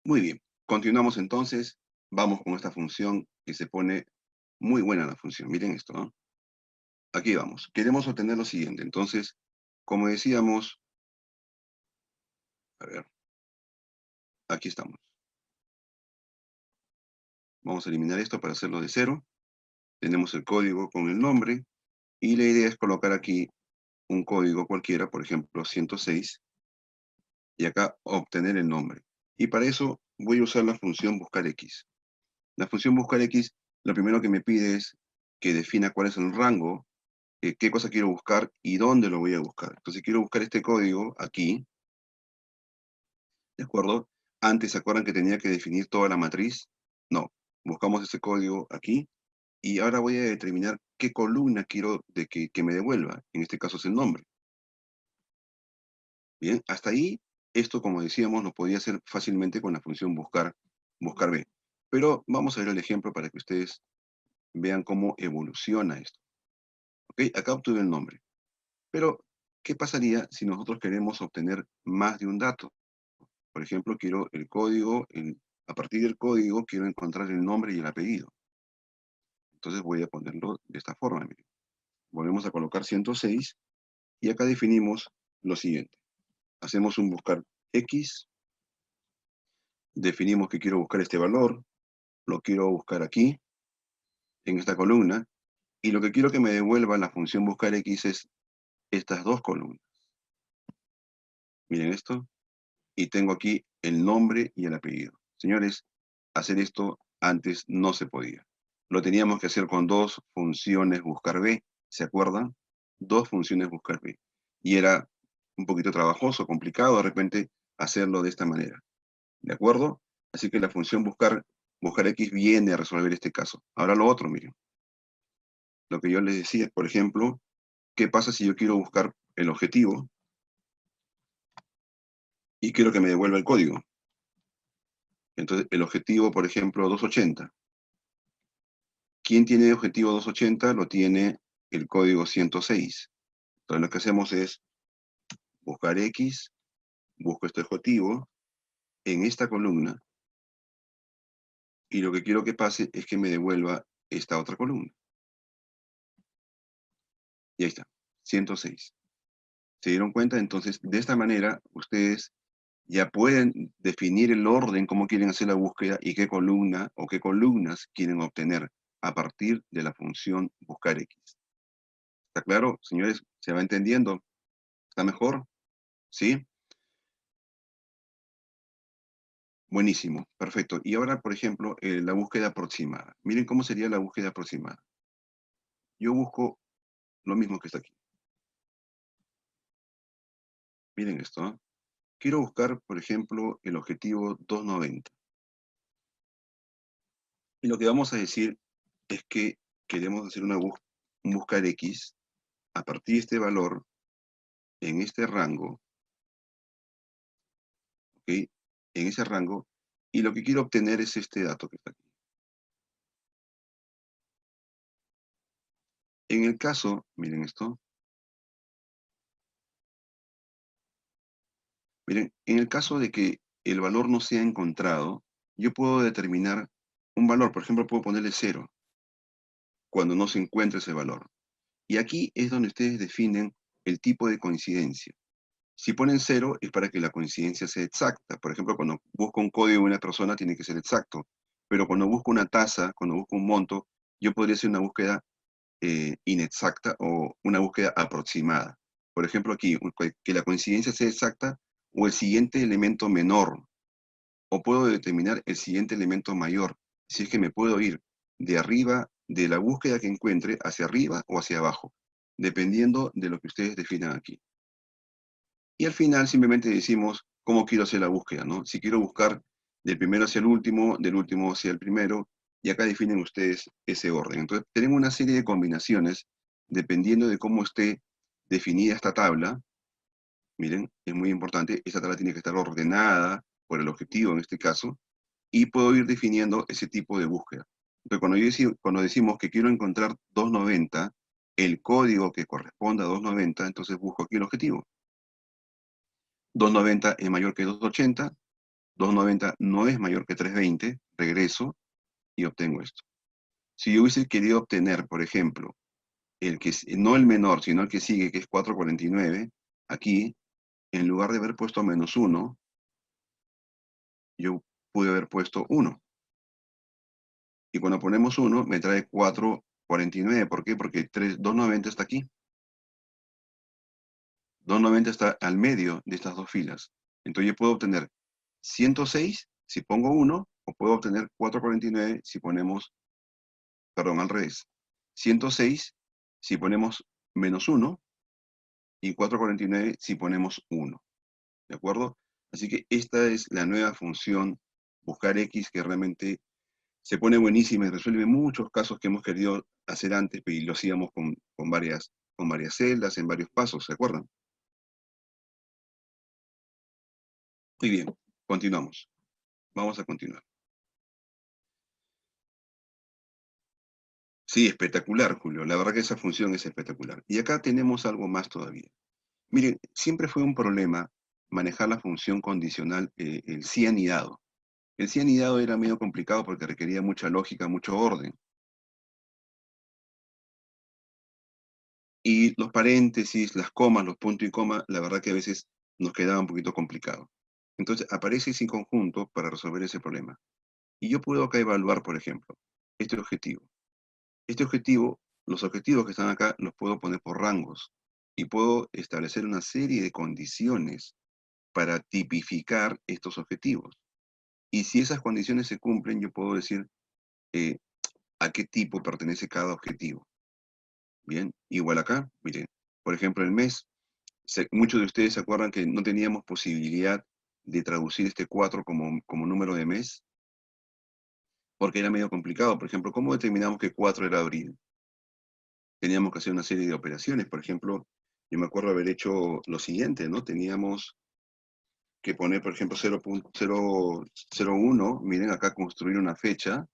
Muy bien. Continuamos entonces. Vamos con esta función que se pone muy buena la función. Miren esto, ¿no? Aquí vamos. Queremos obtener lo siguiente. Entonces, como decíamos, a ver, aquí estamos. Vamos a eliminar esto para hacerlo de cero. Tenemos el código con el nombre. Y la idea es colocar aquí un código cualquiera, por ejemplo 106, y acá obtener el nombre. Y para eso voy a usar la función buscar X. La función buscar X, lo primero que me pide es que defina cuál es el rango, qué cosa quiero buscar y dónde lo voy a buscar. Entonces quiero buscar este código aquí, ¿de acuerdo? Antes, ¿se acuerdan que tenía que definir toda la matriz? No, buscamos ese código aquí y ahora voy a determinar qué columna quiero que me devuelva. En este caso es el nombre. Bien, hasta ahí, esto como decíamos, lo podía hacer fácilmente con la función buscar B. Pero vamos a ver el ejemplo para que ustedes vean cómo evoluciona esto. ¿Ok? Acá obtuve el nombre. Pero, ¿qué pasaría si nosotros queremos obtener más de un dato? Por ejemplo, quiero el código, a partir del código quiero encontrar el nombre y el apellido. Entonces voy a ponerlo de esta forma. Miren. Volvemos a colocar 106 y acá definimos lo siguiente. Hacemos un buscar X, definimos que quiero buscar este valor, lo quiero buscar aquí, en esta columna, y lo que quiero que me devuelva la función buscar X es estas dos columnas. Miren esto, y tengo aquí el nombre y el apellido. Señores, hacer esto antes no se podía. Lo teníamos que hacer con dos funciones buscar B, ¿se acuerdan? Dos funciones buscar B. Y era un poquito trabajoso, complicado de repente hacerlo de esta manera. ¿De acuerdo? Así que la función buscar X viene a resolver este caso. Ahora lo otro, miren. Lo que yo les decía, por ejemplo, ¿qué pasa si yo quiero buscar el objetivo y quiero que me devuelva el código? Entonces, el objetivo, por ejemplo, 280. ¿Quién tiene objetivo 280? Lo tiene el código 106. Entonces, lo que hacemos es buscar X, busco este objetivo en esta columna, y lo que quiero que pase es que me devuelva esta otra columna. Y ahí está, 106. ¿Se dieron cuenta? Entonces, de esta manera, ustedes ya pueden definir el orden, cómo quieren hacer la búsqueda y qué columna o qué columnas quieren obtener a partir de la función buscar X. ¿Está claro, señores? ¿Se va entendiendo? ¿Está mejor? ¿Sí? Buenísimo, perfecto. Y ahora, por ejemplo, la búsqueda aproximada. Miren cómo sería la búsqueda aproximada. Yo busco lo mismo que está aquí. Miren esto, ¿no? Quiero buscar, por ejemplo, el objetivo 290. Y lo que vamos a decir es que queremos hacer un buscar X a partir de este valor, en este rango, ¿ok? En ese rango, y lo que quiero obtener es este dato que está aquí. En el caso, miren esto, miren, en el caso de que el valor no sea encontrado, yo puedo determinar un valor, por ejemplo, puedo ponerle 0 cuando no se encuentre ese valor. Y aquí es donde ustedes definen el tipo de coincidencia. Si ponen 0 es para que la coincidencia sea exacta. Por ejemplo, cuando busco un código de una persona tiene que ser exacto. Pero cuando busco una tasa, cuando busco un monto, yo podría hacer una búsqueda inexacta o una búsqueda aproximada. Por ejemplo, aquí, que la coincidencia sea exacta o el siguiente elemento menor, o puedo determinar el siguiente elemento mayor, si es que me puedo ir de arriba, de la búsqueda que encuentre, hacia arriba o hacia abajo, dependiendo de lo que ustedes definan aquí. Y al final simplemente decimos cómo quiero hacer la búsqueda, ¿no? Si quiero buscar del primero hacia el último, del último hacia el primero, y acá definen ustedes ese orden. Entonces, tenemos una serie de combinaciones, dependiendo de cómo esté definida esta tabla. Miren, es muy importante, esta tabla tiene que estar ordenada por el objetivo en este caso, y puedo ir definiendo ese tipo de búsqueda. Entonces, cuando decimos que quiero encontrar 290, el código que corresponda a 290, entonces busco aquí el objetivo. 290 es mayor que 280, 290 no es mayor que 320, regreso y obtengo esto. Si yo hubiese querido obtener, por ejemplo, no el menor, sino el que sigue, que es 449, aquí, en lugar de haber puesto -1, yo pude haber puesto 1. Y cuando ponemos 1, me trae 449. ¿Por qué? Porque 290 está aquí. 290 está al medio de estas dos filas. Entonces yo puedo obtener 106 si pongo 1, o puedo obtener 449 si ponemos, perdón, al revés. 106 si ponemos menos 1 y 449 si ponemos 1. ¿De acuerdo? Así que esta es la nueva función buscar X, que realmente se pone buenísima y resuelve muchos casos que hemos querido hacer antes y lo hacíamos con varias celdas, en varios pasos, ¿se acuerdan? Muy bien, continuamos. Vamos a continuar. Sí, espectacular, Julio. La verdad que esa función es espectacular. Y acá tenemos algo más todavía. Miren, siempre fue un problema manejar la función condicional, el si anidado. El si anidado era medio complicado porque requería mucha lógica, mucho orden. Y los paréntesis, las comas, los puntos y coma, la verdad que a veces nos quedaba un poquito complicado. Entonces aparece ese conjunto para resolver ese problema. Y yo puedo acá evaluar, por ejemplo, este objetivo. Este objetivo, los objetivos que están acá, los puedo poner por rangos. Y puedo establecer una serie de condiciones para tipificar estos objetivos. Y si esas condiciones se cumplen, yo puedo decir eh, a qué tipo pertenece cada objetivo. Bien, igual acá, miren, por ejemplo, el mes. Muchos de ustedes se acuerdan que no teníamos posibilidad de traducir este 4 como número de mes, porque era medio complicado. Por ejemplo, ¿cómo determinamos que 4 era abril? Teníamos que hacer una serie de operaciones. Por ejemplo, yo me acuerdo haber hecho lo siguiente, ¿no? Teníamos que poner, por ejemplo, 0.001, miren acá, construir una fecha.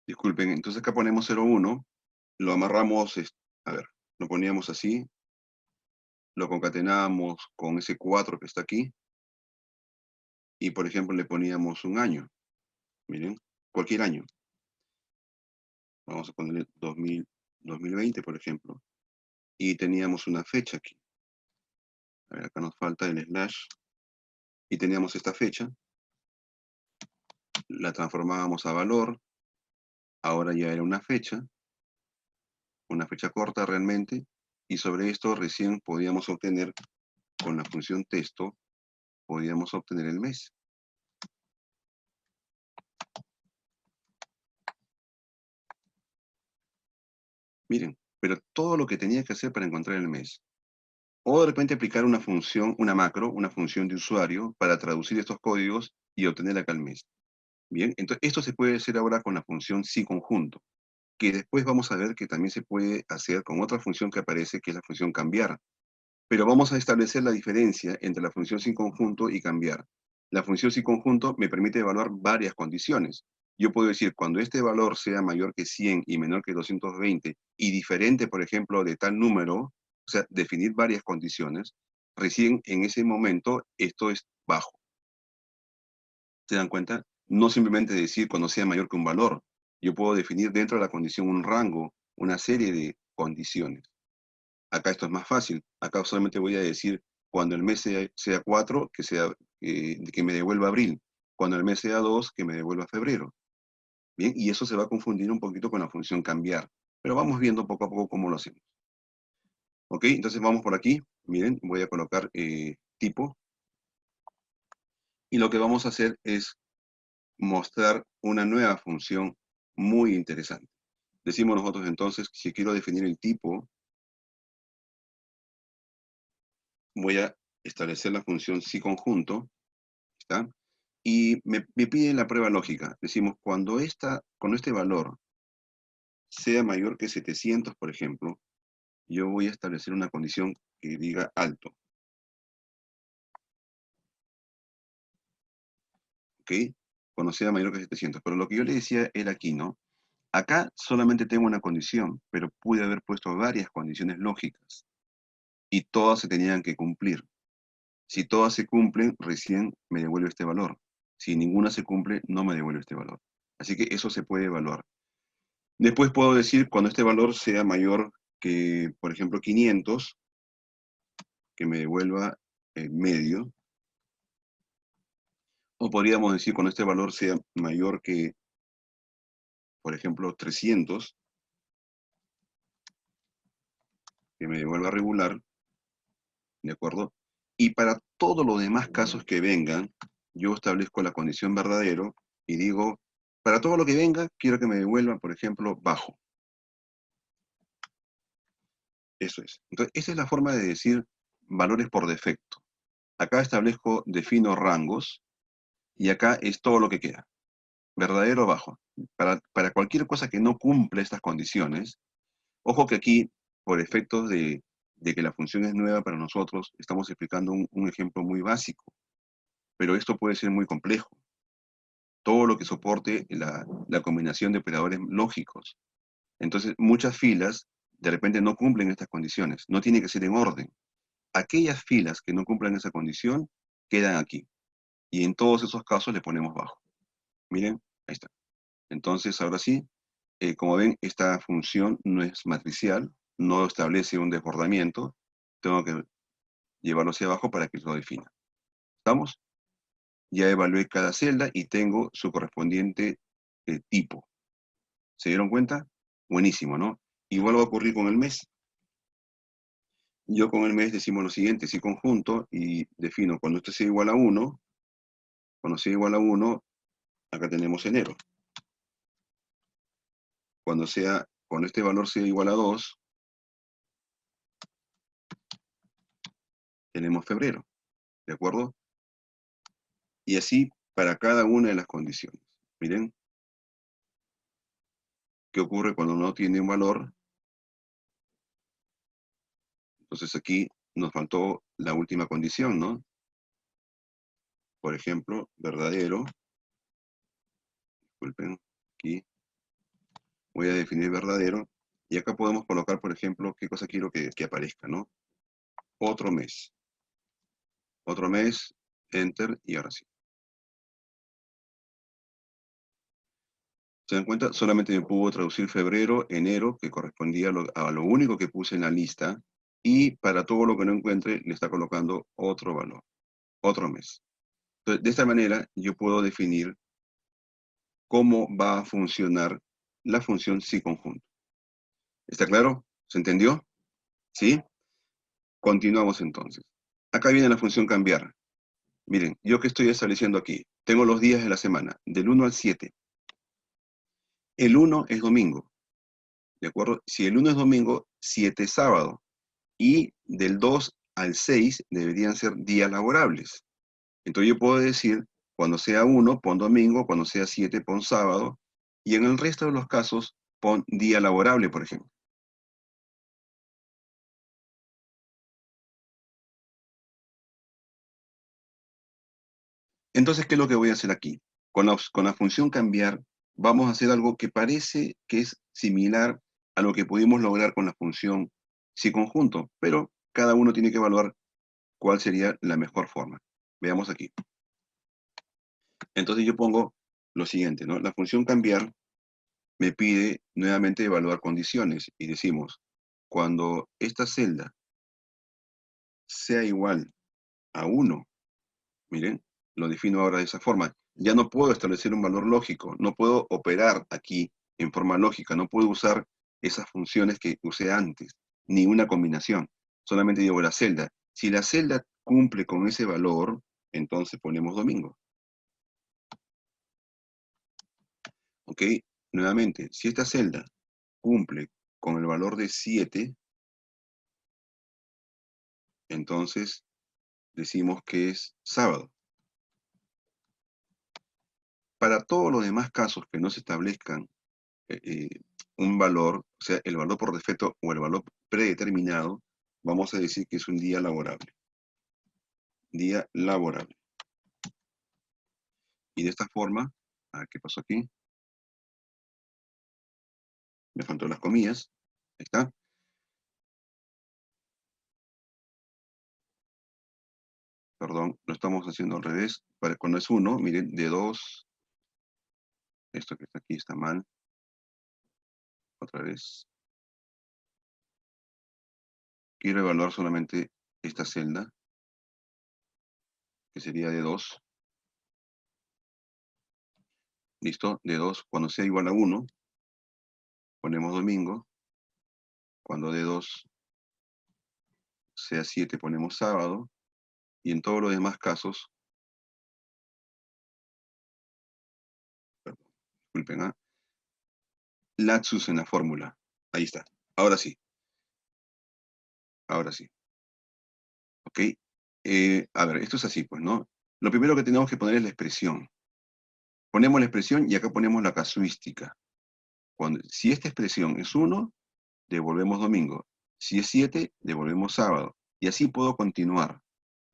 Disculpen, entonces acá ponemos 0.1, lo amarramos, a ver, lo poníamos así, lo concatenábamos con ese 4 que está aquí, y por ejemplo le poníamos un año. Miren, cualquier año. Vamos a ponerle 2020, por ejemplo. Y teníamos una fecha aquí. A ver, acá nos falta el slash. Y teníamos esta fecha. La transformábamos a valor. Ahora ya era una fecha corta realmente. Y sobre esto recién podíamos obtener, con la función texto, podíamos obtener el mes. Miren, pero todo lo que tenía que hacer para encontrar el mes. O de repente aplicar una función, una macro, una función de usuario, para traducir estos códigos y obtener acá el mes. Bien, entonces esto se puede hacer ahora con la función si conjunto, que después vamos a ver que también se puede hacer con otra función que aparece, que es la función cambiar. Pero vamos a establecer la diferencia entre la función si conjunto y cambiar. La función si conjunto me permite evaluar varias condiciones. Yo puedo decir, cuando este valor sea mayor que 100 y menor que 220, y diferente, por ejemplo, de tal número, o sea, definir varias condiciones, recién en ese momento esto es bajo. ¿Se dan cuenta? No simplemente decir cuando sea mayor que un valor. Yo puedo definir dentro de la condición un rango, una serie de condiciones. Acá esto es más fácil. Acá solamente voy a decir cuando el mes sea 4, que me devuelva abril. Cuando el mes sea 2, que me devuelva febrero. Bien, y eso se va a confundir un poquito con la función cambiar. Pero vamos viendo poco a poco cómo lo hacemos. ¿Ok? Entonces vamos por aquí. Miren, voy a colocar tipo. Y lo que vamos a hacer es mostrar una nueva función muy interesante. Decimos nosotros entonces, si quiero definir el tipo, voy a establecer la función si conjunto, ¿está? Y me pide la prueba lógica. Decimos, cuando este valor sea mayor que 700, por ejemplo, yo voy a establecer una condición que diga alto, ¿ok? Cuando sea mayor que 700. Pero lo que yo le decía era aquí, ¿no? Acá solamente tengo una condición, pero pude haber puesto varias condiciones lógicas y todas se tenían que cumplir. Si todas se cumplen, recién me devuelve este valor. Si ninguna se cumple, no me devuelve este valor. Así que eso se puede evaluar. Después puedo decir, cuando este valor sea mayor que, por ejemplo, 500, que me devuelva el medio. O podríamos decir, cuando este valor sea mayor que, por ejemplo, 300, que me devuelva regular, ¿de acuerdo? Y para todos los demás casos que vengan, yo establezco la condición verdadero y digo, para todo lo que venga, quiero que me devuelvan, por ejemplo, bajo. Eso es. Entonces, esa es la forma de decir valores por defecto. Acá establezco, defino rangos, y acá es todo lo que queda. Verdadero o bajo. Para cualquier cosa que no cumple estas condiciones, ojo que aquí, por efectos de que la función es nueva para nosotros, estamos explicando un ejemplo muy básico, pero esto puede ser muy complejo. Todo lo que soporte la combinación de operadores lógicos. Entonces, muchas filas de repente no cumplen estas condiciones. No tiene que ser en orden. Aquellas filas que no cumplan esa condición quedan aquí. Y en todos esos casos le ponemos bajo. Miren, ahí está. Entonces, ahora sí, como ven, esta función no es matricial, no establece un desbordamiento. Tengo que llevarlo hacia abajo para que lo defina. ¿Estamos? Ya evalué cada celda y tengo su correspondiente tipo. ¿Se dieron cuenta? Buenísimo, ¿no? Igual va a ocurrir con el mes. Yo con el mes decimos lo siguiente, si conjunto y defino cuando esto sea igual a 1, cuando sea igual a 1, acá tenemos enero. Cuando este valor sea igual a 2, tenemos febrero, ¿de acuerdo? Y así para cada una de las condiciones. Miren, ¿qué ocurre cuando no tiene un valor? Entonces aquí nos faltó la última condición, ¿no? Por ejemplo, verdadero. Disculpen, aquí voy a definir verdadero. Y acá podemos colocar, por ejemplo, qué cosa quiero que aparezca, ¿no? Otro mes. Otro mes, enter, y ahora sí. ¿Se dan cuenta? Solamente me pudo traducir febrero, enero, que correspondía a lo único que puse en la lista, y para todo lo que no encuentre, le está colocando otro valor, otro mes. Entonces, de esta manera, yo puedo definir cómo va a funcionar la función si conjunto. ¿Está claro? ¿Se entendió? ¿Sí? Continuamos entonces. Acá viene la función cambiar. Miren, yo que estoy estableciendo aquí, tengo los días de la semana, del 1 al 7. El 1 es domingo, ¿de acuerdo? Si el 1 es domingo, 7 es sábado. Y del 2 al 6 deberían ser días laborables. Entonces yo puedo decir, cuando sea 1, pon domingo, cuando sea 7, pon sábado, y en el resto de los casos, pon día laborable, por ejemplo. Entonces, ¿qué es lo que voy a hacer aquí? Con la función cambiar, vamos a hacer algo que parece que es similar a lo que pudimos lograr con la función si conjunto, pero cada uno tiene que evaluar cuál sería la mejor forma. Veamos aquí. Entonces yo pongo lo siguiente, ¿no? La función cambiar me pide nuevamente evaluar condiciones y decimos, cuando esta celda sea igual a 1, miren, lo defino ahora de esa forma. Ya no puedo establecer un valor lógico, no puedo operar aquí en forma lógica, no puedo usar esas funciones que usé antes, ni una combinación. Solamente digo la celda. Si la celda cumple con ese valor, entonces ponemos domingo. ¿Ok? Nuevamente, si esta celda cumple con el valor de 7, entonces decimos que es sábado. Para todos los demás casos que no se establezcan eh, eh, un valor, o sea, el valor por defecto o el valor predeterminado, vamos a decir que es un día laborable. Día laborable. Y de esta forma, ¿qué pasó aquí? Me faltó las comillas. Ahí está. Perdón, lo estamos haciendo al revés. Cuando es 1, miren, de 2, esto que está aquí está mal. Otra vez. Quiero evaluar solamente esta celda, que sería de 2. ¿Listo? De 2, cuando sea igual a 1, ponemos domingo. Cuando de 2 sea 7, ponemos sábado. Y en todos los demás casos, perdón, disculpen, lapsus en la fórmula. Ahí está. Ahora sí. Ahora sí. ¿Ok? A ver, esto es así, pues, ¿no? Lo primero que tenemos que poner es la expresión. Ponemos la expresión y acá ponemos la casuística. Si esta expresión es 1, devolvemos domingo. Si es 7, devolvemos sábado. Y así puedo continuar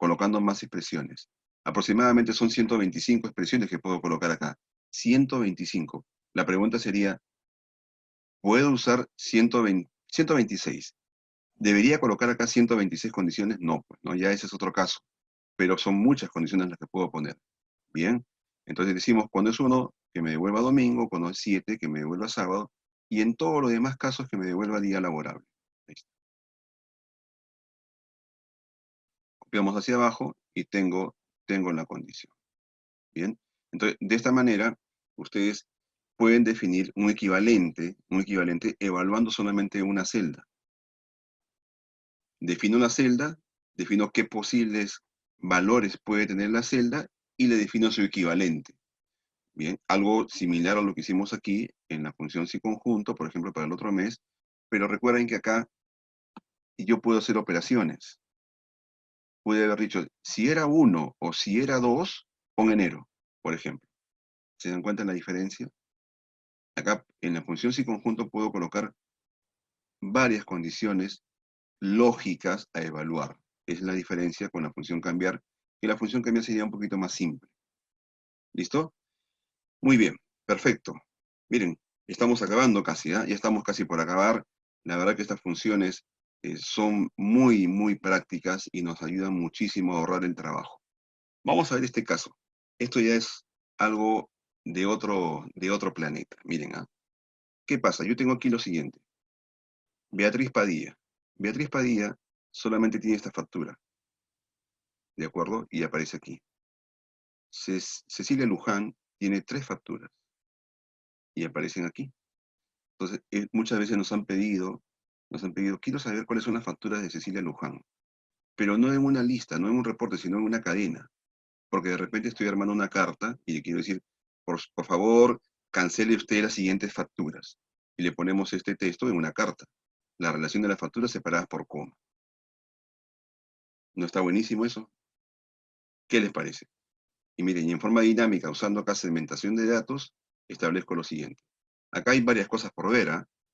colocando más expresiones. Aproximadamente son 125 expresiones que puedo colocar acá. 125. La pregunta sería, ¿puedo usar 126? ¿Debería colocar acá 126 condiciones? No, pues, ¿no? Ya ese es otro caso. Pero son muchas condiciones las que puedo poner. Bien, entonces decimos, cuando es 1, que me devuelva domingo, cuando es 7, que me devuelva sábado, y en todos los demás casos que me devuelva día laborable. Ahí está. Copiamos hacia abajo y tengo la condición. Bien, entonces de esta manera ustedes pueden definir un equivalente evaluando solamente una celda. Defino la celda, defino qué posibles valores puede tener la celda y le defino su equivalente. Bien, algo similar a lo que hicimos aquí en la función si conjunto, por ejemplo, para el otro mes, pero recuerden que acá yo puedo hacer operaciones. Pude haber dicho, si era 1 o si era 2, pon enero, por ejemplo. ¿Se dan cuenta de la diferencia? Acá en la función si conjunto puedo colocar varias condiciones lógicas a evaluar. Es la diferencia con la función cambiar, que la función cambiar sería un poquito más simple. ¿Listo? Muy bien, perfecto. Miren, estamos acabando casi, ya estamos casi por acabar. La verdad que estas funciones son muy, muy prácticas y nos ayudan muchísimo a ahorrar el trabajo. Vamos a ver este caso. Esto ya es algo de otro planeta. Miren, ¿qué pasa? Yo tengo aquí lo siguiente. Beatriz Padilla. Beatriz Padilla solamente tiene esta factura. ¿De acuerdo? Y aparece aquí. Cecilia Luján tiene 3 facturas. Y aparecen aquí. Entonces, muchas veces nos han pedido, quiero saber cuáles son las facturas de Cecilia Luján. Pero no en una lista, no en un reporte, sino en una cadena. Porque de repente estoy armando una carta y le quiero decir, por favor, cancele usted las siguientes facturas. Y le ponemos este texto en una carta. La relación de las facturas separadas por coma. ¿No está buenísimo eso? ¿Qué les parece? Y miren, y en forma dinámica, usando acá segmentación de datos, establezco lo siguiente. Acá hay varias cosas por ver,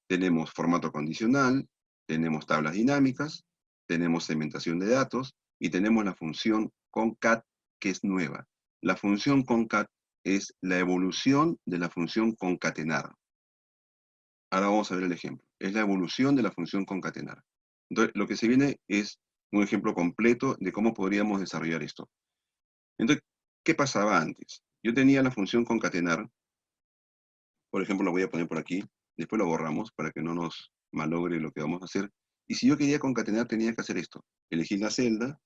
Tenemos formato condicional, tenemos tablas dinámicas, tenemos segmentación de datos, y tenemos la función concat, que es nueva. La función concat es la evolución de la función concatenar. Ahora vamos a ver el ejemplo. Es la evolución de la función concatenar. Entonces, lo que se viene es un ejemplo completo de cómo podríamos desarrollar esto. Entonces, ¿qué pasaba antes? Yo tenía la función concatenar, por ejemplo, la voy a poner por aquí, después lo borramos para que no nos malogre lo que vamos a hacer. Y si yo quería concatenar, tenía que hacer esto. Elegir la celda,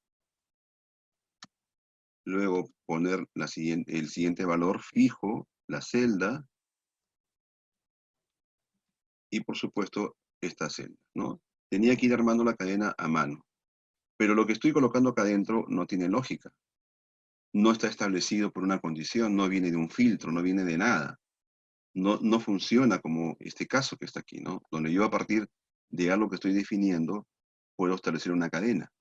luego poner el siguiente valor fijo, la celda, y por supuesto, esta celda, ¿no? Tenía que ir armando la cadena a mano. Pero lo que estoy colocando acá adentro no tiene lógica. No está establecido por una condición, no viene de un filtro, no viene de nada. No funciona como este caso que está aquí, ¿no? Donde yo a partir de algo que estoy definiendo, puedo establecer una cadena.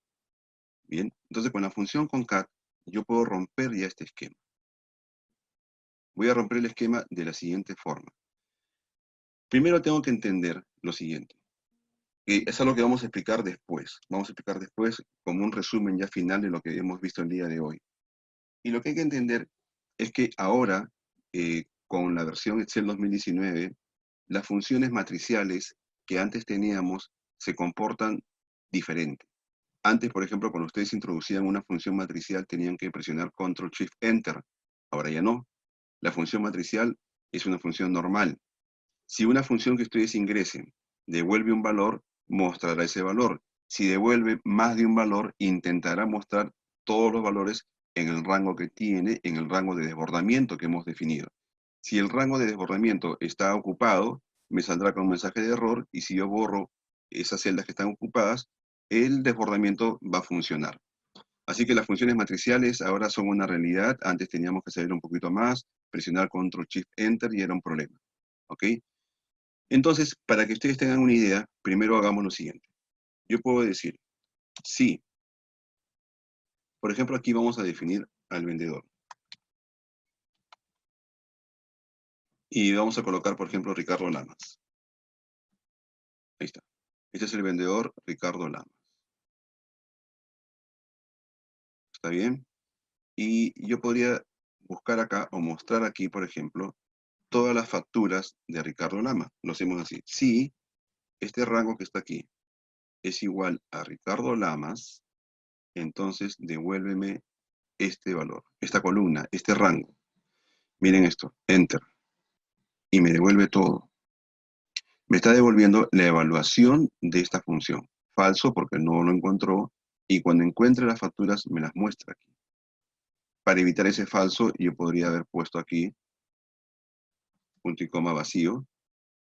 Bien, entonces con la función concat, yo puedo romper ya este esquema. Voy a romper el esquema de la siguiente forma. Primero tengo que entender lo siguiente. Y es algo que vamos a explicar después. Vamos a explicar después como un resumen ya final de lo que hemos visto el día de hoy. Y lo que hay que entender es que ahora, con la versión Excel 2019, las funciones matriciales que antes teníamos se comportan diferente. Antes, por ejemplo, cuando ustedes introducían una función matricial, tenían que presionar Control Shift Enter. Ahora ya no. La función matricial es una función normal. Si una función que ustedes ingresen devuelve un valor, mostrará ese valor. Si devuelve más de un valor, intentará mostrar todos los valores en el rango que tiene, en el rango de desbordamiento que hemos definido. Si el rango de desbordamiento está ocupado, me saldrá con un mensaje de error, y si yo borro esas celdas que están ocupadas, el desbordamiento va a funcionar. Así que las funciones matriciales ahora son una realidad. Antes teníamos que saber un poquito más, presionar Control Shift Enter y era un problema. ¿Ok? Entonces, para que ustedes tengan una idea, primero hagamos lo siguiente. Yo puedo decir, sí, por ejemplo, aquí vamos a definir al vendedor. Y vamos a colocar, por ejemplo, Ricardo Lamas. Ahí está. Este es el vendedor Ricardo Lamas. ¿Está bien? Y yo podría buscar acá o mostrar aquí, por ejemplo, todas las facturas de Ricardo Lamas. Lo hacemos así. Si este rango que está aquí es igual a Ricardo Lamas, entonces devuélveme este valor, esta columna, este rango. Miren esto, Enter. Y me devuelve todo. Me está devolviendo la evaluación de esta función. Falso porque no lo encontró, y cuando encuentre las facturas me las muestra aquí. Para evitar ese falso, yo podría haber puesto aquí punto y coma vacío,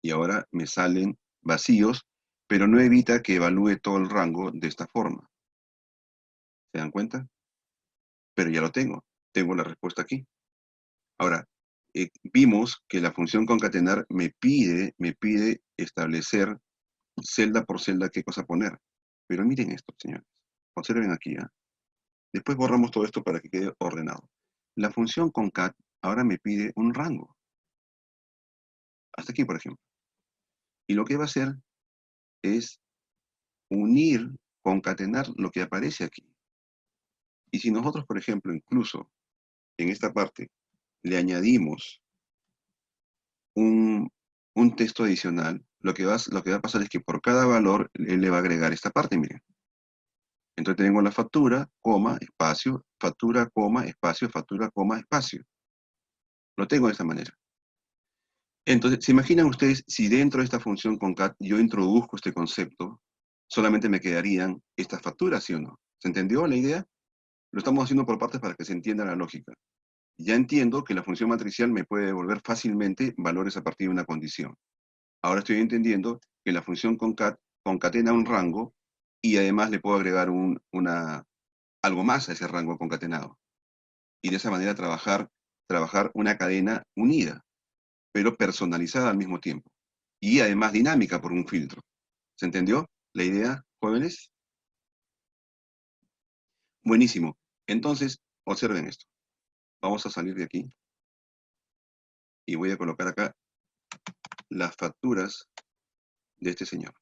y ahora me salen vacíos, pero no evita que evalúe todo el rango de esta forma. ¿Se dan cuenta? Pero ya lo tengo. Tengo la respuesta aquí. Ahora, vimos que la función concatenar me pide establecer celda por celda qué cosa poner. Pero miren esto, señores. Observen aquí, ¿ah? Después borramos todo esto para que quede ordenado. La función concat ahora me pide un rango. Hasta aquí, por ejemplo. Y lo que va a hacer es unir, concatenar lo que aparece aquí. Y si nosotros, por ejemplo, incluso en esta parte, le añadimos un, texto adicional, lo que va a pasar es que por cada valor, él le va a agregar esta parte, miren. Entonces tengo la factura, coma, espacio, factura, coma, espacio, factura, coma, espacio. Lo tengo de esta manera. Entonces, ¿se imaginan ustedes si dentro de esta función concat yo introduzco este concepto, solamente me quedarían estas facturas, ¿sí o no? ¿Se entendió la idea? Lo estamos haciendo por partes para que se entienda la lógica. Ya entiendo que la función matricial me puede devolver fácilmente valores a partir de una condición. Ahora estoy entendiendo que la función concat concatena un rango y además le puedo agregar algo más a ese rango concatenado. Y de esa manera trabajar una cadena unida, pero personalizada al mismo tiempo. Y además dinámica por un filtro. ¿Se entendió la idea, jóvenes? Buenísimo. Entonces, observen esto. Vamos a salir de aquí y voy a colocar acá las facturas de este señor.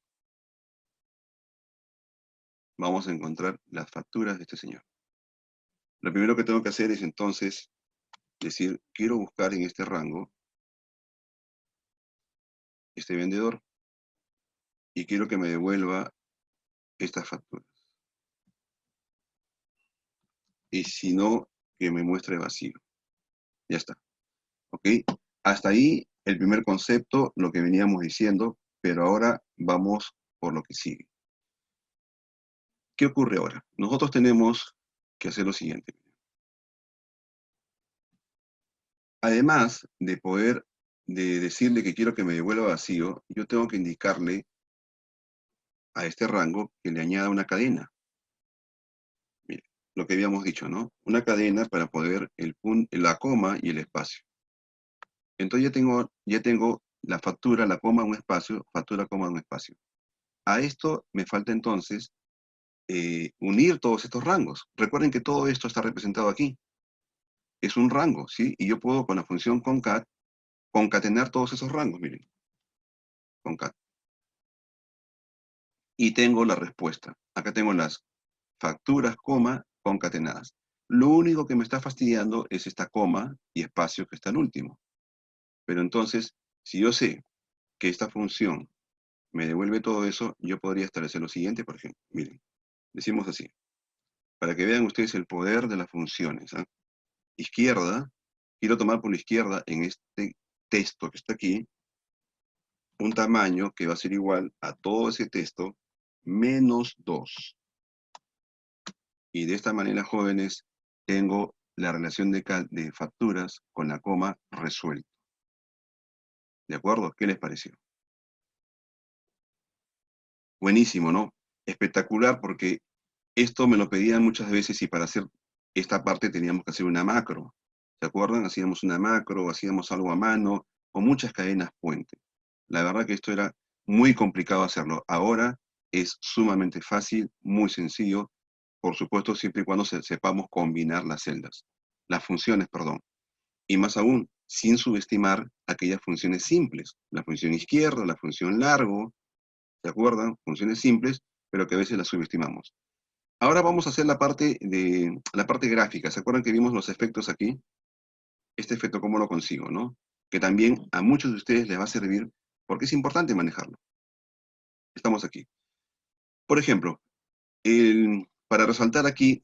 Vamos a encontrar las facturas de este señor. Lo primero que tengo que hacer es entonces decir, quiero buscar en este rango este vendedor y quiero que me devuelva estas facturas. Y si no, que me muestre vacío. Ya está. ¿Ok? Hasta ahí el primer concepto, lo que veníamos diciendo, pero ahora vamos por lo que sigue. ¿Qué ocurre ahora? Nosotros tenemos que hacer lo siguiente. Además de poder decirle que quiero que me devuelva vacío, yo tengo que indicarle a este rango que le añada una cadena. Mire, lo que habíamos dicho, ¿no? Una cadena para poder la coma y el espacio. Entonces ya tengo la factura, la coma, un espacio, factura, coma, un espacio. A esto me falta entonces unir todos estos rangos. Recuerden que todo esto está representado aquí. Es un rango, ¿sí? Y yo puedo con la función concat concatenar todos esos rangos, miren. Concat. Y tengo la respuesta. Acá tengo las facturas, coma, concatenadas. Lo único que me está fastidiando es esta coma y espacio que está en último. Pero entonces, si yo sé que esta función me devuelve todo eso, yo podría establecer lo siguiente, por ejemplo. Miren, Decimos así, para que vean ustedes el poder de las funciones. ¿Ah? Izquierda, quiero tomar por la izquierda en este texto que está aquí, un tamaño que va a ser igual a todo ese texto menos 2. Y de esta manera, jóvenes, tengo la relación de facturas con la coma resuelta. ¿De acuerdo? ¿Qué les pareció? Buenísimo, ¿no? Espectacular porque esto me lo pedían muchas veces y para hacer esta parte teníamos que hacer una macro. ¿Se acuerdan? Hacíamos una macro, hacíamos algo a mano, con muchas cadenas puente. La verdad que esto era muy complicado hacerlo. Ahora es sumamente fácil, muy sencillo, por supuesto siempre y cuando sepamos combinar las celdas, las funciones, perdón. Y más aún, sin subestimar aquellas funciones simples, la función izquierda, la función largo, ¿se acuerdan? Funciones simples, pero que a veces las subestimamos. Ahora vamos a hacer la parte gráfica. ¿Se acuerdan que vimos los efectos aquí? Este efecto, ¿cómo lo consigo, no? Que también a muchos de ustedes les va a servir porque es importante manejarlo. Estamos aquí. Por ejemplo, para resaltar aquí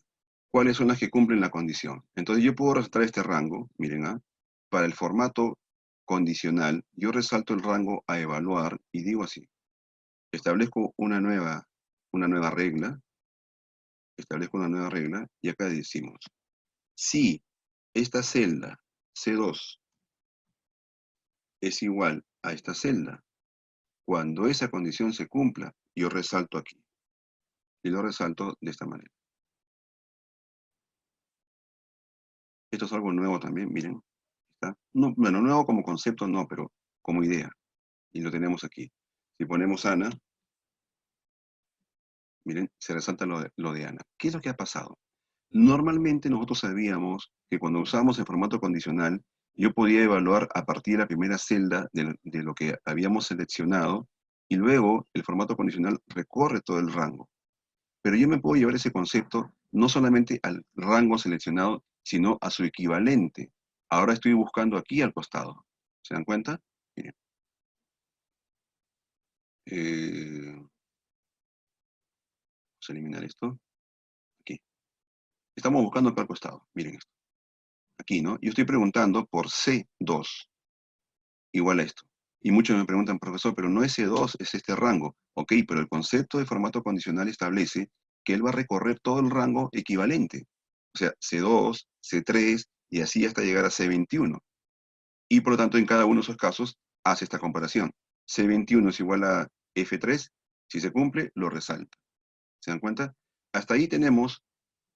cuáles son las que cumplen la condición. Entonces yo puedo resaltar este rango, miren, ¿ah? Para el formato condicional, yo resalto el rango a evaluar y digo así. Establezco una nueva regla, y acá decimos, si esta celda C2 es igual a esta celda, cuando esa condición se cumpla, yo resalto aquí. Y lo resalto de esta manera. Esto es algo nuevo también, miren. ¿Está? No, bueno, nuevo como concepto no, pero como idea. Y lo tenemos aquí. Si ponemos Ana, miren, se resalta lo de Ana. ¿Qué es lo que ha pasado? Normalmente nosotros sabíamos que cuando usábamos el formato condicional, yo podía evaluar a partir de la primera celda de lo que habíamos seleccionado, y luego el formato condicional recorre todo el rango. Pero yo me puedo llevar ese concepto no solamente al rango seleccionado, sino a su equivalente. Ahora estoy buscando aquí al costado. ¿Se dan cuenta? Miren. Vamos a eliminar esto. Aquí. Estamos buscando acá al costado. Miren esto. Aquí, ¿no? Yo estoy preguntando por C2 igual a esto. Y muchos me preguntan, profesor, pero no es C2, es este rango. Ok, pero el concepto de formato condicional establece que él va a recorrer todo el rango equivalente. O sea, C2, C3 y así hasta llegar a C21. Y por lo tanto, en cada uno de esos casos, hace esta comparación. C21 es igual a F3, si se cumple, lo resalta. ¿Se dan cuenta? Hasta ahí tenemos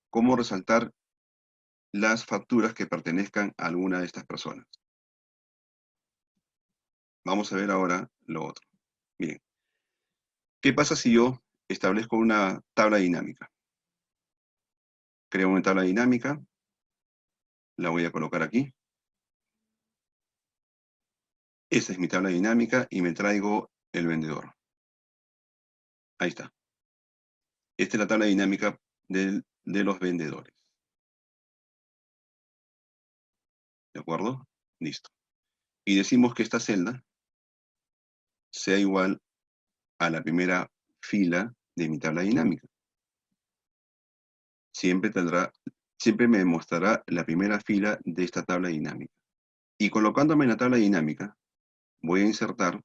cómo resaltar las facturas que pertenezcan a alguna de estas personas. Vamos a ver ahora lo otro. Miren, ¿qué pasa si yo establezco una tabla dinámica? Creo una tabla dinámica, la voy a colocar aquí. Esta es mi tabla dinámica y me traigo el vendedor. Ahí está. Esta es la tabla dinámica de los vendedores. ¿De acuerdo? Listo. Y decimos que esta celda sea igual a la primera fila de mi tabla dinámica. Siempre me mostrará la primera fila de esta tabla dinámica. Y colocándome en la tabla dinámica, voy a insertar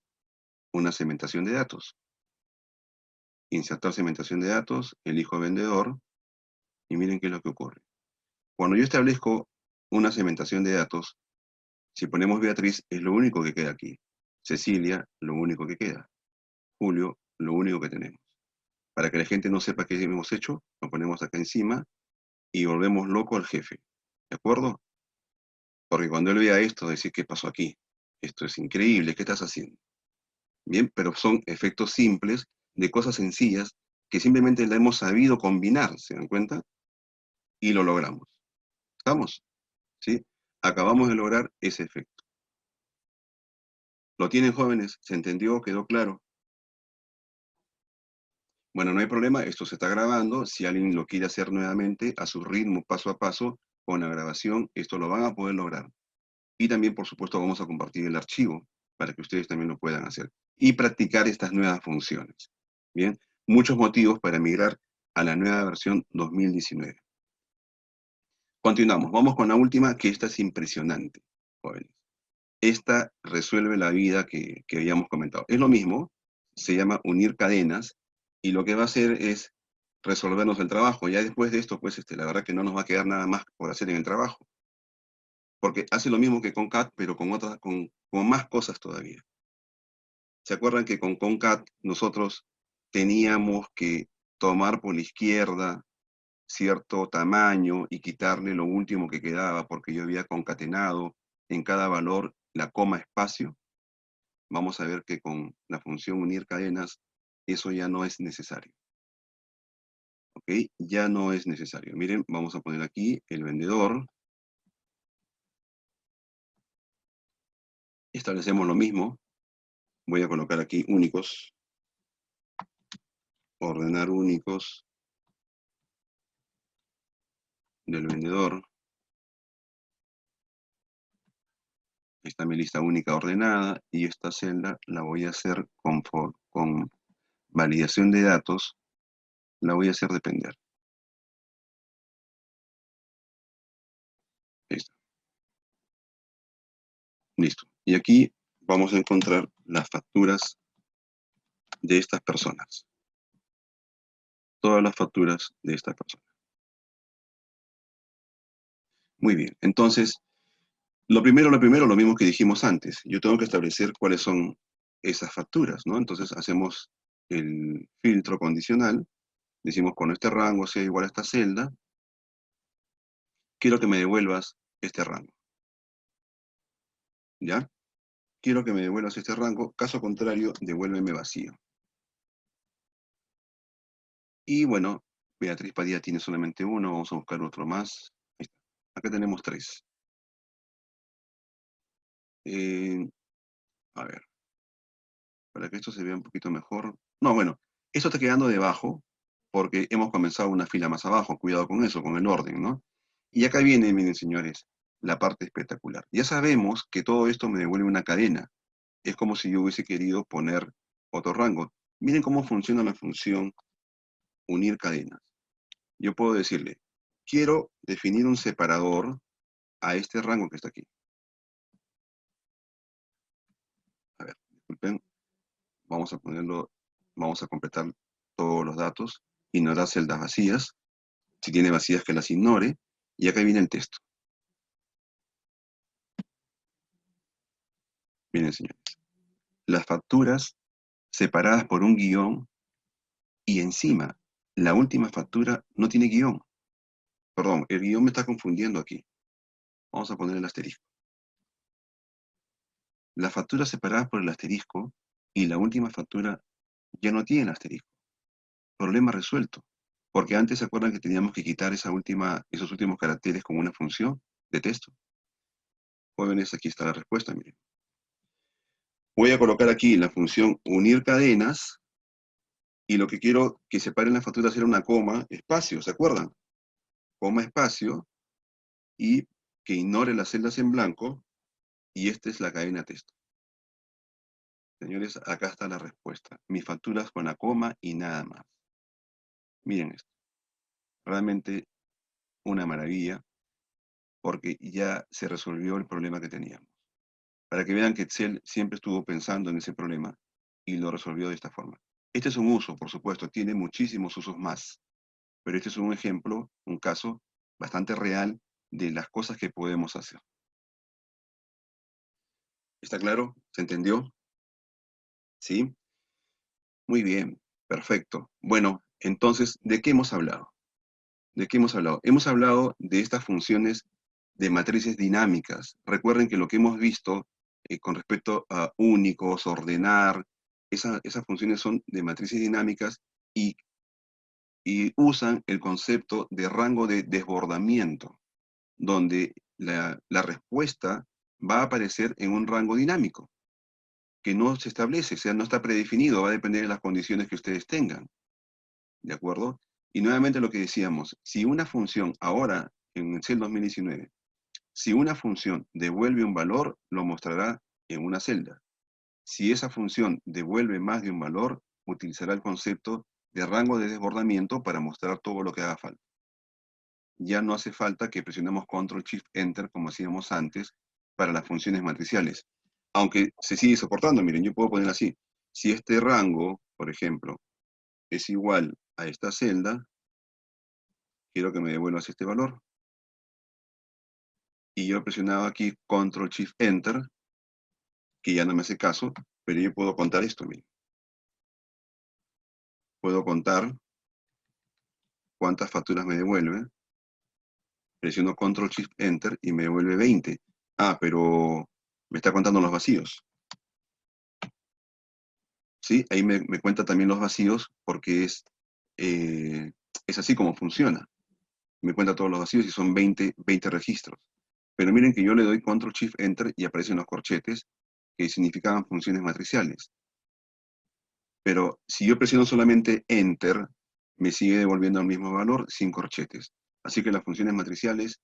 una segmentación de datos. Insertar segmentación de datos, elijo vendedor, y miren qué es lo que ocurre. Cuando yo establezco una segmentación de datos, si ponemos Beatriz, es lo único que queda aquí. Cecilia, lo único que queda. Julio, lo único que tenemos. Para que la gente no sepa qué hemos hecho, lo ponemos acá encima y volvemos loco al jefe. ¿De acuerdo? Porque cuando él vea esto, decir, ¿qué pasó aquí? Esto es increíble, ¿qué estás haciendo? Bien, pero son efectos simples de cosas sencillas que simplemente la hemos sabido combinar, ¿se dan cuenta? Y lo logramos. ¿Estamos? ¿Sí? Acabamos de lograr ese efecto. ¿Lo tienen, jóvenes? ¿Se entendió? ¿Quedó claro? Bueno, no hay problema, esto se está grabando. Si alguien lo quiere hacer nuevamente, a su ritmo, paso a paso, con la grabación, esto lo van a poder lograr. Y también, por supuesto, vamos a compartir el archivo para que ustedes también lo puedan hacer. Y practicar estas nuevas funciones. Bien, muchos motivos para migrar a la nueva versión 2019. Continuamos, vamos con la última, que esta es impresionante, jóvenes. Esta resuelve la vida que habíamos comentado. Es lo mismo, se llama unir cadenas, y lo que va a hacer es resolvernos el trabajo. Ya después de esto, pues la verdad que no nos va a quedar nada más por hacer en el trabajo. Porque hace lo mismo que concat, pero con más cosas todavía. ¿Se acuerdan que con concat nosotros teníamos que tomar por la izquierda cierto tamaño y quitarle lo último que quedaba porque yo había concatenado en cada valor la coma espacio? Vamos a ver que con la función unir cadenas eso ya no es necesario. ¿Ok? Ya no es necesario. Miren, vamos a poner aquí el vendedor. Establecemos lo mismo. Voy a colocar aquí únicos. Ordenar únicos del vendedor. Está mi lista única ordenada y esta celda la voy a hacer con validación de datos, la voy a hacer depender. Ahí está. Listo. Y aquí vamos a encontrar las facturas de estas personas. Todas las facturas de estas personas. Muy bien. Entonces, lo primero, lo mismo que dijimos antes. Yo tengo que establecer cuáles son esas facturas, ¿no? Entonces hacemos el filtro condicional. Decimos cuando este rango sea igual a esta celda, quiero que me devuelvas este rango. ¿Ya? Quiero que me devuelvas este rango, caso contrario, devuélveme vacío. Y bueno, Beatriz Padilla tiene solamente uno, vamos a buscar otro más. Ahí está. Acá tenemos 3. A ver, para que esto se vea un poquito mejor. No, bueno, esto está quedando debajo porque hemos comenzado una fila más abajo. Cuidado con eso, con el orden, ¿no? Y acá viene, miren señores, la parte espectacular. Ya sabemos que todo esto me devuelve una cadena. Es como si yo hubiese querido poner otro rango. Miren cómo funciona la función unir cadenas. Yo puedo decirle, quiero definir un separador a este rango que está aquí. A ver, disculpen, vamos a ponerlo, vamos a completar todos los datos, ignorar celdas vacías, si tiene vacías que las ignore, y acá viene el texto. Miren, señores, las facturas separadas por un guión y encima la última factura no tiene guión. Perdón, el guión me está confundiendo aquí. Vamos a poner el asterisco. Las facturas separadas por el asterisco y la última factura ya no tienen asterisco. Problema resuelto. Porque antes se acuerdan que teníamos que quitar esos últimos caracteres con una función de texto. Jóvenes, aquí está la respuesta, miren. Voy a colocar aquí la función unir cadenas y lo que quiero que separen las facturas era una coma, espacio, ¿se acuerdan? Coma, espacio, y que ignore las celdas en blanco, y esta es la cadena texto. Señores, acá está la respuesta. Mis facturas con la coma y nada más. Miren esto. Realmente una maravilla, porque ya se resolvió el problema que teníamos. Para que vean que Excel siempre estuvo pensando en ese problema y lo resolvió de esta forma. Este es un uso, por supuesto, tiene muchísimos usos más, pero este es un ejemplo, un caso bastante real de las cosas que podemos hacer. ¿Está claro? ¿Se entendió? ¿Sí? Muy bien, perfecto. Bueno, entonces, ¿de qué hemos hablado? ¿De qué hemos hablado? Hemos hablado de estas funciones de matrices dinámicas. Recuerden que lo que hemos visto con respecto a únicos, ordenar, esas funciones son de matrices dinámicas y usan el concepto de rango de desbordamiento, donde la respuesta va a aparecer en un rango dinámico, que no se establece, o sea, no está predefinido, va a depender de las condiciones que ustedes tengan. ¿De acuerdo? Y nuevamente lo que decíamos, si una función ahora, en Excel 2019, si una función devuelve un valor, lo mostrará en una celda. Si esa función devuelve más de un valor, utilizará el concepto de rango de desbordamiento para mostrar todo lo que haga falta. Ya no hace falta que presionemos Control Shift Enter como hacíamos antes para las funciones matriciales. Aunque se sigue soportando, miren, yo puedo poner así. Si este rango, por ejemplo, es igual a esta celda, quiero que me devuelvas este valor. Y yo he presionado aquí Control Shift Enter, que ya no me hace caso, pero yo puedo contar esto, miren. Puedo contar cuántas facturas me devuelve. Presiono Control Shift Enter y me devuelve 20. Ah, pero me está contando los vacíos. ¿Sí? Ahí me cuenta también los vacíos porque es así como funciona. Me cuenta todos los vacíos y son 20 registros. Pero miren que yo le doy Control Shift Enter y aparecen los corchetes que significaban funciones matriciales. Pero si yo presiono solamente Enter, me sigue devolviendo el mismo valor sin corchetes. Así que las funciones matriciales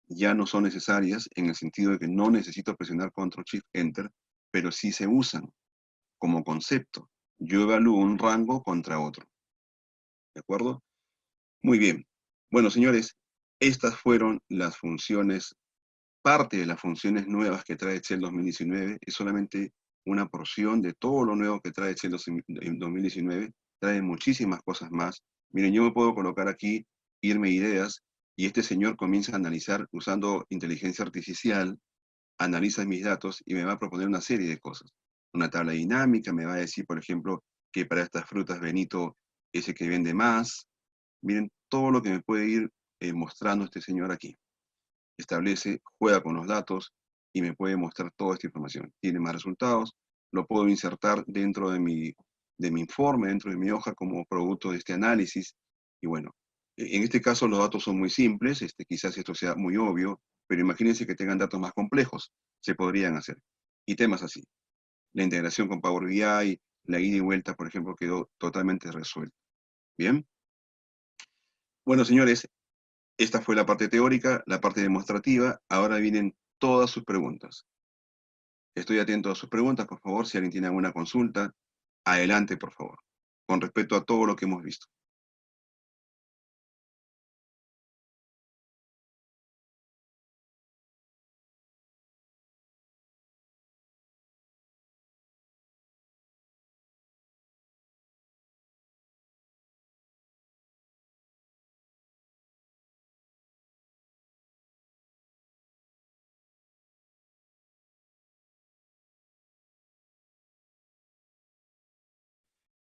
ya no son necesarias en el sentido de que no necesito presionar Control Shift Enter, pero sí se usan como concepto. Yo evalúo un rango contra otro. ¿De acuerdo? Muy bien. Bueno, señores, estas fueron las funciones, parte de las funciones nuevas que trae Excel 2019. Es solamente una porción de todo lo nuevo que trae Excel en 2019. Trae muchísimas cosas más. Miren, yo me puedo colocar aquí, irme ideas, y este señor comienza a analizar usando inteligencia artificial, analiza mis datos y me va a proponer una serie de cosas. Una tabla dinámica, me va a decir, por ejemplo, que para estas frutas Benito es el que vende más. Miren todo lo que me puede ir mostrando este señor aquí. Establece, juega con los datos y me puede mostrar toda esta información. Tiene más resultados, lo puedo insertar dentro de mi informe, dentro de mi hoja como producto de este análisis. Y bueno, en este caso los datos son muy simples, quizás esto sea muy obvio, pero imagínense que tengan datos más complejos, se podrían hacer. Y temas así. La integración con Power BI, la ida y vuelta, por ejemplo, quedó totalmente resuelta. ¿Bien? Bueno, señores, esta fue la parte teórica, la parte demostrativa. Ahora vienen todas sus preguntas. Estoy atento a sus preguntas, por favor. Si alguien tiene alguna consulta, adelante, por favor. Con respecto a todo lo que hemos visto.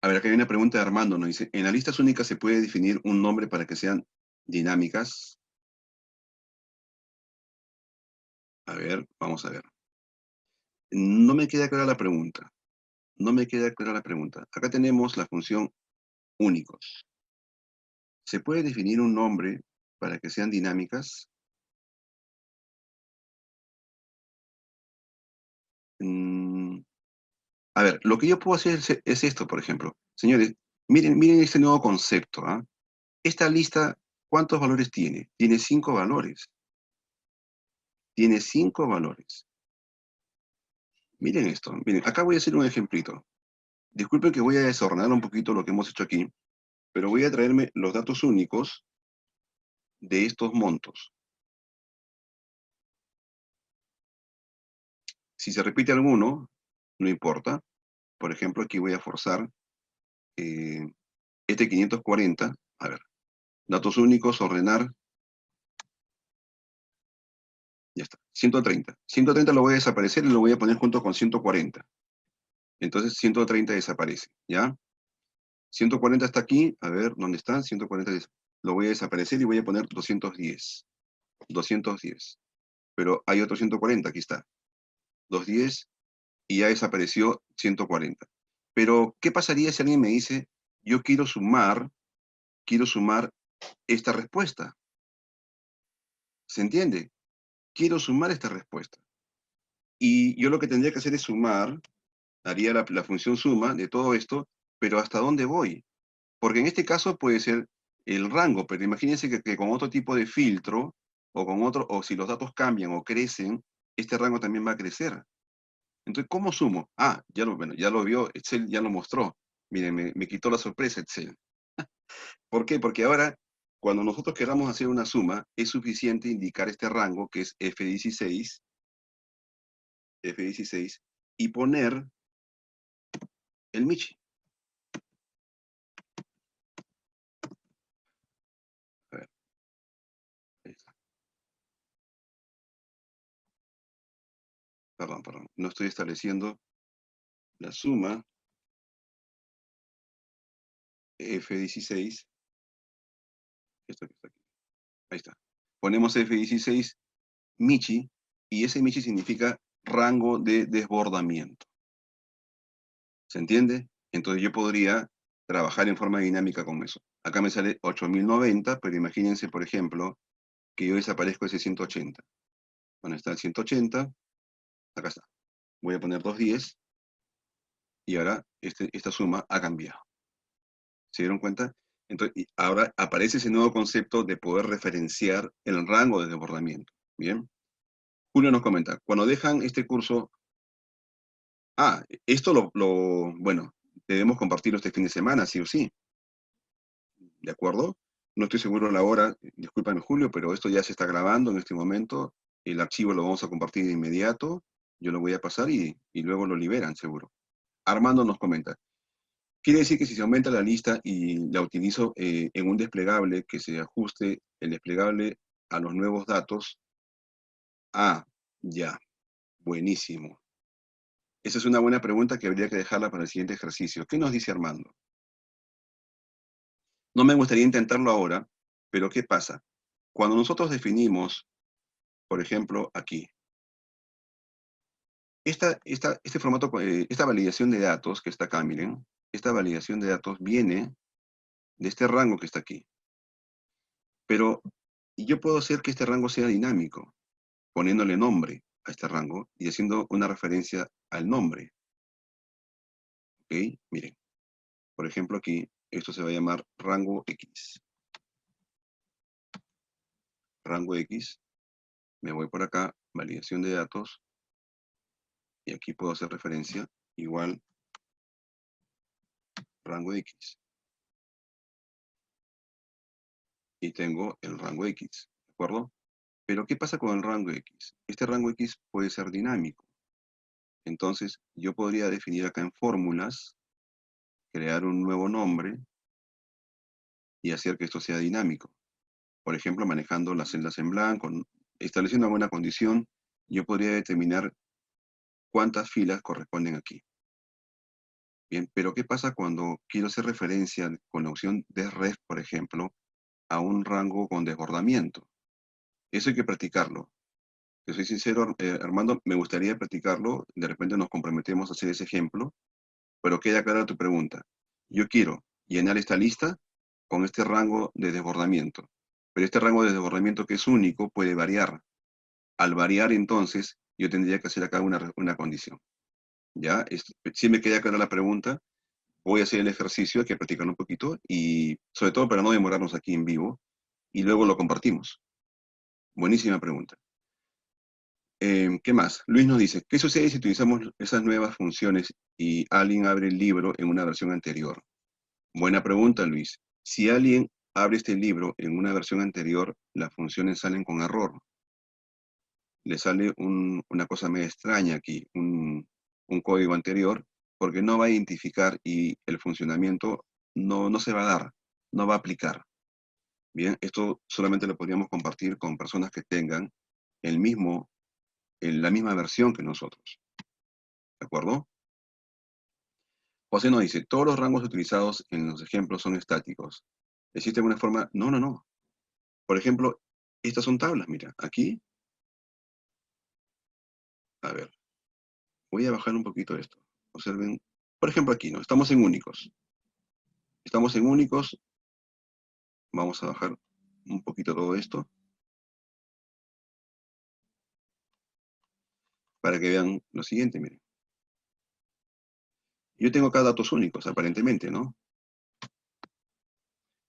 A ver, acá hay una pregunta de Armando. Nos dice, ¿en las listas únicas se puede definir un nombre para que sean dinámicas? A ver, vamos a ver. No me queda clara la pregunta. No me queda clara la pregunta. Acá tenemos la función únicos. ¿Se puede definir un nombre para que sean dinámicas? Mm, a ver, lo que yo puedo hacer es esto, por ejemplo. Señores, miren este nuevo concepto. ¿Ah? Esta lista, ¿cuántos valores tiene? Tiene 5 valores. Tiene 5 valores. Miren esto. Miren, acá voy a hacer un ejemplito. Disculpen que voy a desordenar un poquito lo que hemos hecho aquí, pero voy a traerme los datos únicos de estos montos. Si se repite alguno, no importa. Por ejemplo, aquí voy a forzar este 540. A ver, datos únicos, ordenar. Ya está. 130. 130 lo voy a desaparecer y lo voy a poner junto con 140. Entonces 130 desaparece, ¿ya? 140 está aquí. A ver, ¿dónde está? 140 lo voy a desaparecer y voy a poner 210. 210. Pero hay otro 140, aquí está. 210 y ya desapareció 140. Pero, ¿qué pasaría si alguien me dice, yo quiero sumar esta respuesta? ¿Se entiende? Quiero sumar esta respuesta. Y yo lo que tendría que hacer es sumar, haría la función suma de todo esto, pero ¿hasta dónde voy? Porque en este caso puede ser el rango, pero imagínense que con otro tipo de filtro, o con otro, o si los datos cambian o crecen, este rango también va a crecer. Entonces, ¿cómo sumo? Ah, bueno, ya lo vio, Excel ya lo mostró. Miren, me quitó la sorpresa Excel. ¿Por qué? Porque ahora, cuando nosotros queramos hacer una suma, es suficiente indicar este rango que es F16, y poner el Michi. A ver, ahí está. Perdón, no estoy estableciendo la suma F16, esto que está aquí. Ahí está. Ponemos F16 Michi, y ese Michi significa rango de desbordamiento. ¿Se entiende? Entonces yo podría trabajar en forma dinámica con eso. Acá me sale 8090, pero imagínense, por ejemplo, que yo desaparezco ese 180. Bueno, está el 180, acá está. Voy a poner 210, y ahora esta suma ha cambiado. ¿Se dieron cuenta? Entonces, y ahora aparece ese nuevo concepto de poder referenciar el rango de desbordamiento. ¿Bien? Julio nos comenta, cuando dejan este curso, esto bueno, debemos compartirlo este fin de semana, sí o sí. ¿De acuerdo? No estoy seguro la hora, discúlpame Julio, pero esto ya se está grabando en este momento, el archivo lo vamos a compartir de inmediato, yo lo voy a pasar y luego lo liberan, seguro. Armando nos comenta, quiere decir que si se aumenta la lista y la utilizo en un desplegable, que se ajuste el desplegable a los nuevos datos. Ya, buenísimo. Esa es una buena pregunta que habría que dejarla para el siguiente ejercicio. ¿Qué nos dice Armando? No me gustaría intentarlo ahora, pero ¿qué pasa? Cuando nosotros definimos, por ejemplo, aquí, este formato, esta validación de datos que está acá, miren, esta validación de datos viene de este rango que está aquí. Pero yo puedo hacer que este rango sea dinámico, poniéndole nombre a este rango y haciendo una referencia al nombre. ¿Ok? Miren, por ejemplo aquí, esto se va a llamar rango X. Rango X, me voy por acá, validación de datos, y aquí puedo hacer referencia, igual, rango X. Y tengo el rango X, ¿de acuerdo? Pero ¿qué pasa con el rango X? Este rango X puede ser dinámico. Entonces, yo podría definir acá en fórmulas, crear un nuevo nombre y hacer que esto sea dinámico. Por ejemplo, manejando las celdas en blanco, estableciendo una buena condición, yo podría determinar cuántas filas corresponden aquí. Bien, pero ¿qué pasa cuando quiero hacer referencia con la opción de ref, por ejemplo, a un rango con desbordamiento? Eso hay que practicarlo. Te soy sincero, Armando, me gustaría practicarlo, de repente nos comprometemos a hacer ese ejemplo, pero queda clara tu pregunta. Yo quiero llenar esta lista con este rango de desbordamiento, pero este rango de desbordamiento, que es único, puede variar. Al variar, entonces, yo tendría que hacer acá una condición. ¿Ya? Si me queda clara la pregunta, voy a hacer el ejercicio, hay que practicarlo un poquito, y sobre todo para no demorarnos aquí en vivo, y luego lo compartimos. Buenísima pregunta. ¿Qué más? Luis nos dice, ¿qué sucede si utilizamos esas nuevas funciones y alguien abre el libro en una versión anterior? Buena pregunta, Luis. Si alguien abre este libro en una versión anterior, las funciones salen con error. Le sale una cosa medio extraña aquí, un código anterior, porque no va a identificar y el funcionamiento no se va a dar, no va a aplicar. Bien, esto solamente lo podríamos compartir con personas que tengan la misma versión que nosotros. ¿De acuerdo? José nos dice, todos los rangos utilizados en los ejemplos son estáticos. ¿Existe alguna forma? No, no, no. Por ejemplo, estas son tablas, mira, aquí. A ver, voy a bajar un poquito esto. Observen, por ejemplo aquí, ¿no? Estamos en únicos. Estamos en únicos. Vamos a bajar un poquito todo esto para que vean lo siguiente, miren. Yo tengo acá datos únicos, aparentemente, ¿no?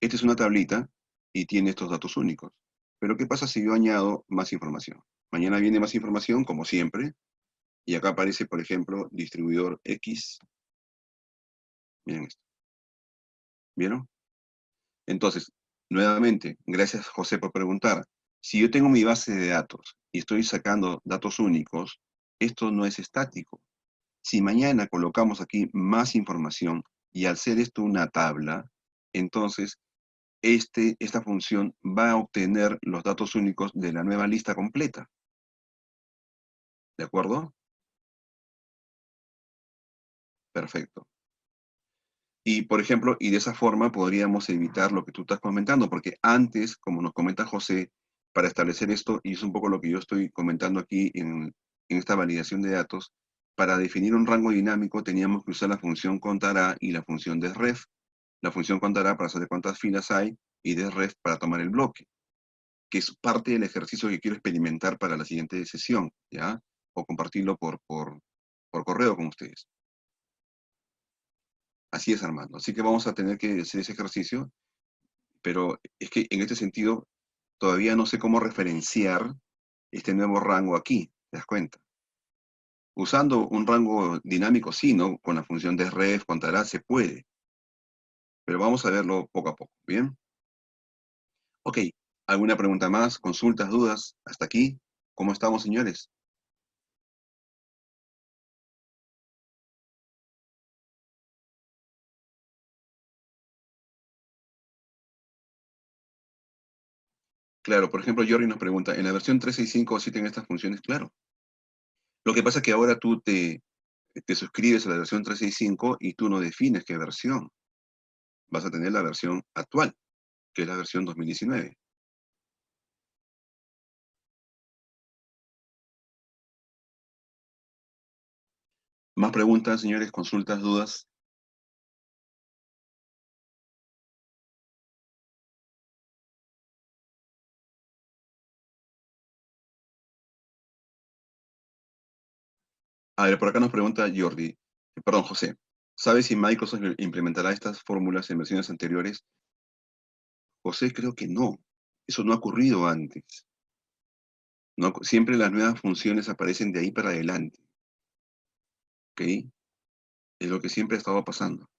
Esta es una tablita y tiene estos datos únicos. Pero ¿qué pasa si yo añado más información? Mañana viene más información, como siempre, y acá aparece, por ejemplo, distribuidor X. Miren esto. ¿Vieron? Entonces, nuevamente, gracias José por preguntar. Si yo tengo mi base de datos y estoy sacando datos únicos, esto no es estático. Si mañana colocamos aquí más información y al ser esto una tabla, entonces esta función va a obtener los datos únicos de la nueva lista completa. ¿De acuerdo? Perfecto. Y, por ejemplo, y de esa forma podríamos evitar lo que tú estás comentando, porque antes, como nos comenta José, para establecer esto, y es un poco lo que yo estoy comentando aquí en esta validación de datos, para definir un rango dinámico teníamos que usar la función contará y la función desref. La función contará para saber cuántas filas hay y desref para tomar el bloque, que es parte del ejercicio que quiero experimentar para la siguiente sesión, ¿ya? O compartirlo por correo con ustedes. Así es, Armando. Así que vamos a tener que hacer ese ejercicio, pero es que en este sentido todavía no sé cómo referenciar este nuevo rango aquí, ¿te das cuenta? Usando un rango dinámico, sí, ¿no? Con la función de ref, contará, se puede, pero vamos a verlo poco a poco, ¿bien? Ok, ¿alguna pregunta más? ¿Consultas, dudas? ¿Hasta aquí? ¿Cómo estamos, señores? Claro, por ejemplo, Jordi nos pregunta, ¿en la versión 365 sí tienen estas funciones? Claro. Lo que pasa es que ahora tú te suscribes a la versión 365 y tú no defines qué versión. Vas a tener la versión actual, que es la versión 2019. ¿Más preguntas, señores? ¿Consultas, dudas? A ver, por acá nos pregunta Jordi, perdón, José. ¿Sabes si Microsoft implementará estas fórmulas en versiones anteriores? José, creo que no. Eso no ha ocurrido antes. No, siempre las nuevas funciones aparecen de ahí para adelante. ¿Ok? Es lo que siempre ha estado pasando.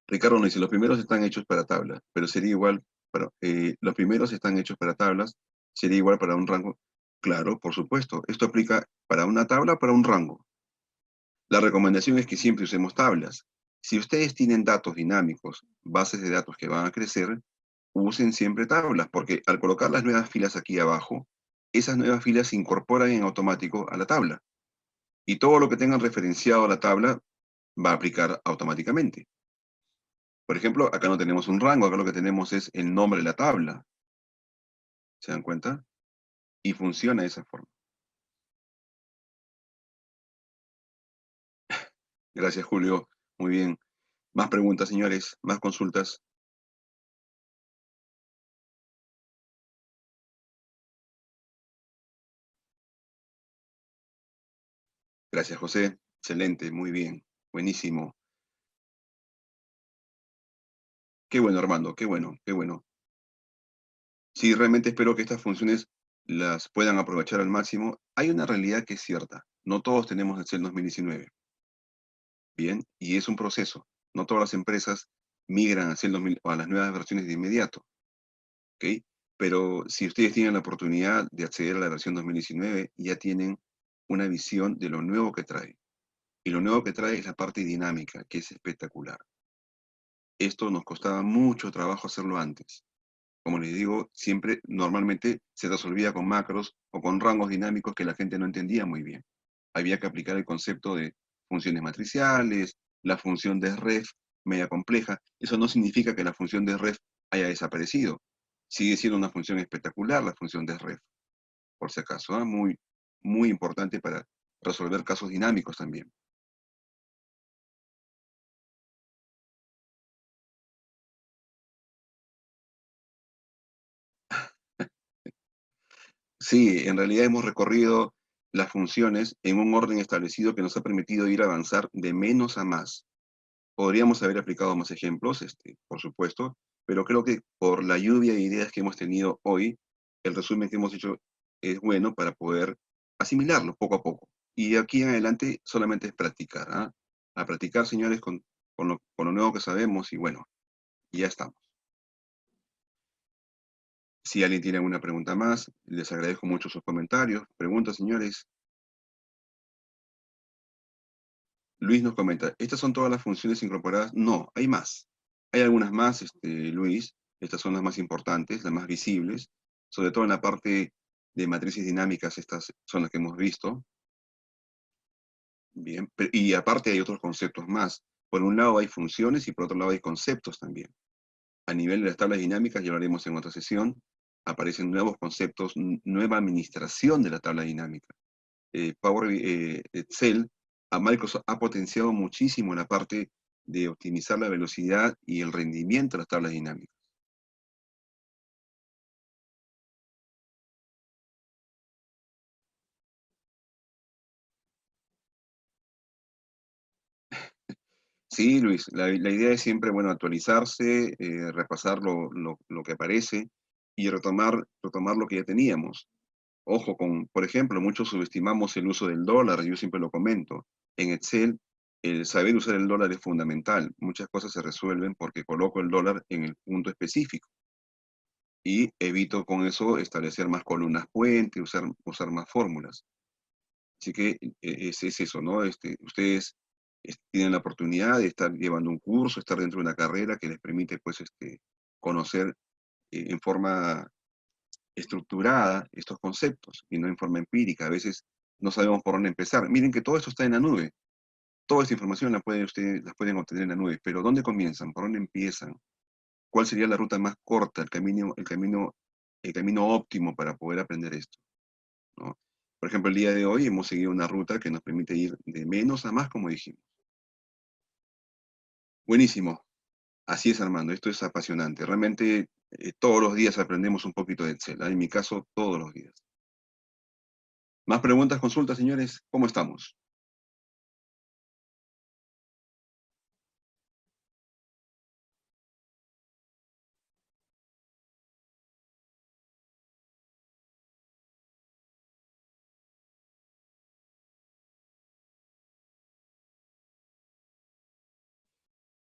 Ricardo nos dice, los primeros están hechos para tablas, pero sería igual los primeros están hechos para tablas, sería igual para un rango. Claro, por supuesto. Esto aplica para una tabla o para un rango. La recomendación es que siempre usemos tablas. Si ustedes tienen datos dinámicos, bases de datos que van a crecer, usen siempre tablas, porque al colocar las nuevas filas aquí abajo, esas nuevas filas se incorporan en automático a la tabla. Y todo lo que tengan referenciado a la tabla va a aplicar automáticamente. Por ejemplo, acá no tenemos un rango, acá lo que tenemos es el nombre de la tabla. ¿Se dan cuenta? Y funciona de esa forma. Gracias, Julio. Muy bien. Más preguntas, señores. Más consultas. Gracias, José. Excelente. Muy bien. Buenísimo. Qué bueno, Armando. Qué bueno. Qué bueno. Sí, realmente espero que estas funciones las puedan aprovechar al máximo. Hay una realidad que es cierta. No todos tenemos Excel 2019. Bien. Y es un proceso. No todas las empresas migran a Excel 2000 o a las nuevas versiones de inmediato. ¿Ok? Pero si ustedes tienen la oportunidad de acceder a la versión 2019, ya tienen una visión de lo nuevo que trae. Y lo nuevo que trae es la parte dinámica, que es espectacular. Esto nos costaba mucho trabajo hacerlo antes. Como les digo, siempre, normalmente se resolvía con macros o con rangos dinámicos que la gente no entendía muy bien. Había que aplicar el concepto de funciones matriciales, la función de ref media compleja. Eso no significa que la función de ref haya desaparecido. Sigue siendo una función espectacular la función de ref, por si acaso, ¿ah? Muy, muy importante para resolver casos dinámicos también. Sí, en realidad hemos recorrido las funciones en un orden establecido que nos ha permitido ir a avanzar de menos a más. Podríamos haber aplicado más ejemplos, por supuesto, pero creo que por la lluvia de ideas que hemos tenido hoy, el resumen que hemos hecho es bueno para poder asimilarlo poco a poco. Y aquí en adelante solamente es practicar, ¿ah? A practicar, señores, con lo nuevo que sabemos y bueno, Y ya estamos. Si alguien tiene alguna pregunta más, les agradezco mucho sus comentarios. Preguntas, señores. Luis nos comenta, ¿estas son todas las funciones incorporadas? No, hay más. Hay algunas más, Luis. Estas son las más importantes, las más visibles. Sobre todo en la parte de matrices dinámicas, estas son las que hemos visto. Bien, y aparte hay otros conceptos más. Por un lado hay funciones y por otro lado hay conceptos también. A nivel de las tablas dinámicas, ya lo haremos en otra sesión, aparecen nuevos conceptos, nueva administración de la tabla dinámica. Excel, a Microsoft ha potenciado muchísimo la parte de optimizar la velocidad y el rendimiento de las tablas dinámicas. Sí, Luis, la idea es siempre, bueno, actualizarse, repasar lo que aparece y retomar lo que ya teníamos. Ojo con, por ejemplo, muchos subestimamos el uso del dólar, yo siempre lo comento. En Excel, el saber usar el dólar es fundamental. Muchas cosas se resuelven porque coloco el dólar en el punto específico y evito con eso establecer más columnas puente, usar más fórmulas. Así que es eso, ¿no? Ustedes tienen la oportunidad de estar llevando un curso, estar dentro de una carrera que les permite, pues, conocer en forma estructurada estos conceptos y no en forma empírica. A veces no sabemos por dónde empezar. Miren que todo esto está en la nube. Toda esta información ustedes la pueden obtener en la nube, pero ¿dónde comienzan? ¿Por dónde empiezan? ¿Cuál sería la ruta más corta, el camino óptimo para poder aprender esto? ¿No? Por ejemplo, el día de hoy hemos seguido una ruta que nos permite ir de menos a más, como dijimos. Buenísimo. Así es, Armando. Esto es apasionante. Realmente todos los días aprendemos un poquito de Excel. ¿Ah? En mi caso, todos los días. ¿Más preguntas, consultas, señores? ¿Cómo estamos?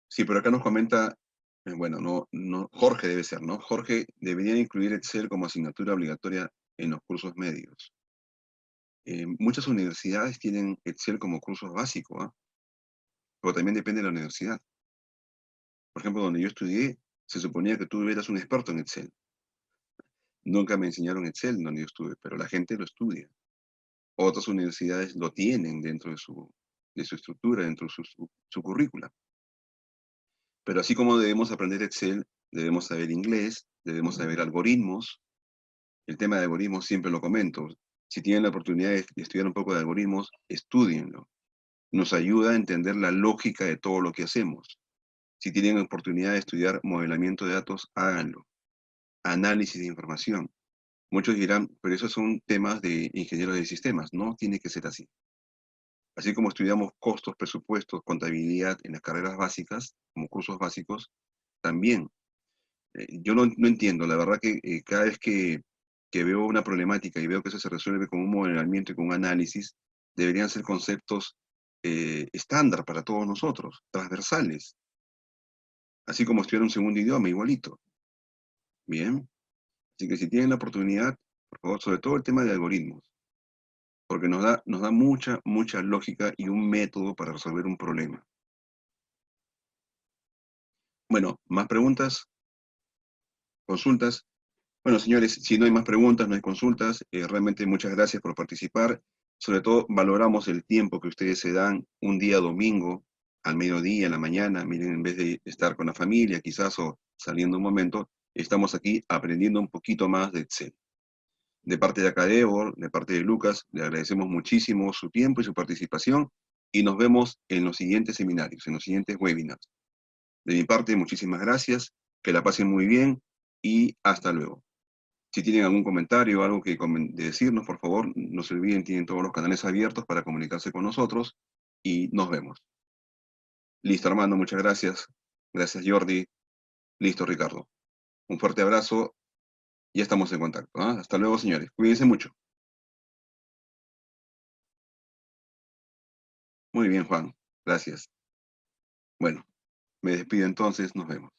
Sí, por acá nos comenta, bueno, Jorge debe ser, ¿no? Jorge, debería incluir Excel como asignatura obligatoria en los cursos medios. Muchas universidades tienen Excel como cursos básicos, ¿ah? Pero también depende de la universidad. Por ejemplo, donde yo estudié, se suponía que tú eras un experto en Excel. Nunca me enseñaron Excel donde yo estuve, pero la gente lo estudia. Otras universidades lo tienen dentro de su estructura, dentro de su currícula. Pero así como debemos aprender Excel, debemos saber inglés, debemos saber algoritmos. El tema de algoritmos siempre lo comento. Si tienen la oportunidad de estudiar un poco de algoritmos, estudienlo. Nos ayuda a entender la lógica de todo lo que hacemos. Si tienen oportunidad de estudiar modelamiento de datos, háganlo. Análisis de información. Muchos dirán, pero esos son temas de ingenieros de sistemas. No tiene que ser así. Así como estudiamos costos, presupuestos, contabilidad en las carreras básicas, como cursos básicos, también. Yo no entiendo, la verdad que cada vez que veo una problemática y veo que eso se resuelve con un modelamiento y con un análisis, deberían ser conceptos estándar para todos nosotros, transversales, así como estudiar un segundo idioma, igualito. Bien, así que si tienen la oportunidad, por favor, sobre todo el tema de algoritmos, porque nos da mucha lógica y un método para resolver un problema. Bueno, más preguntas, consultas. Bueno, señores, si no hay más preguntas, no hay consultas, realmente muchas gracias por participar. Sobre todo, valoramos el tiempo que ustedes se dan un día domingo, al mediodía, en la mañana. Miren, en vez de estar con la familia, quizás, o saliendo un momento, estamos aquí aprendiendo un poquito más de Excel. De parte de Acadevor, de parte de Lucas, le agradecemos muchísimo su tiempo y su participación y nos vemos en los siguientes seminarios, en los siguientes webinars. De mi parte, muchísimas gracias, que la pasen muy bien y hasta luego. Si tienen algún comentario o algo de decirnos, por favor, no se olviden, tienen todos los canales abiertos para comunicarse con nosotros y nos vemos. Listo, Armando, muchas gracias. Gracias, Jordi. Listo, Ricardo. Un fuerte abrazo. Ya estamos en contacto. ¿Ah? Hasta luego, señores. Cuídense mucho. Muy bien, Juan. Gracias. Bueno, me despido entonces. Nos vemos.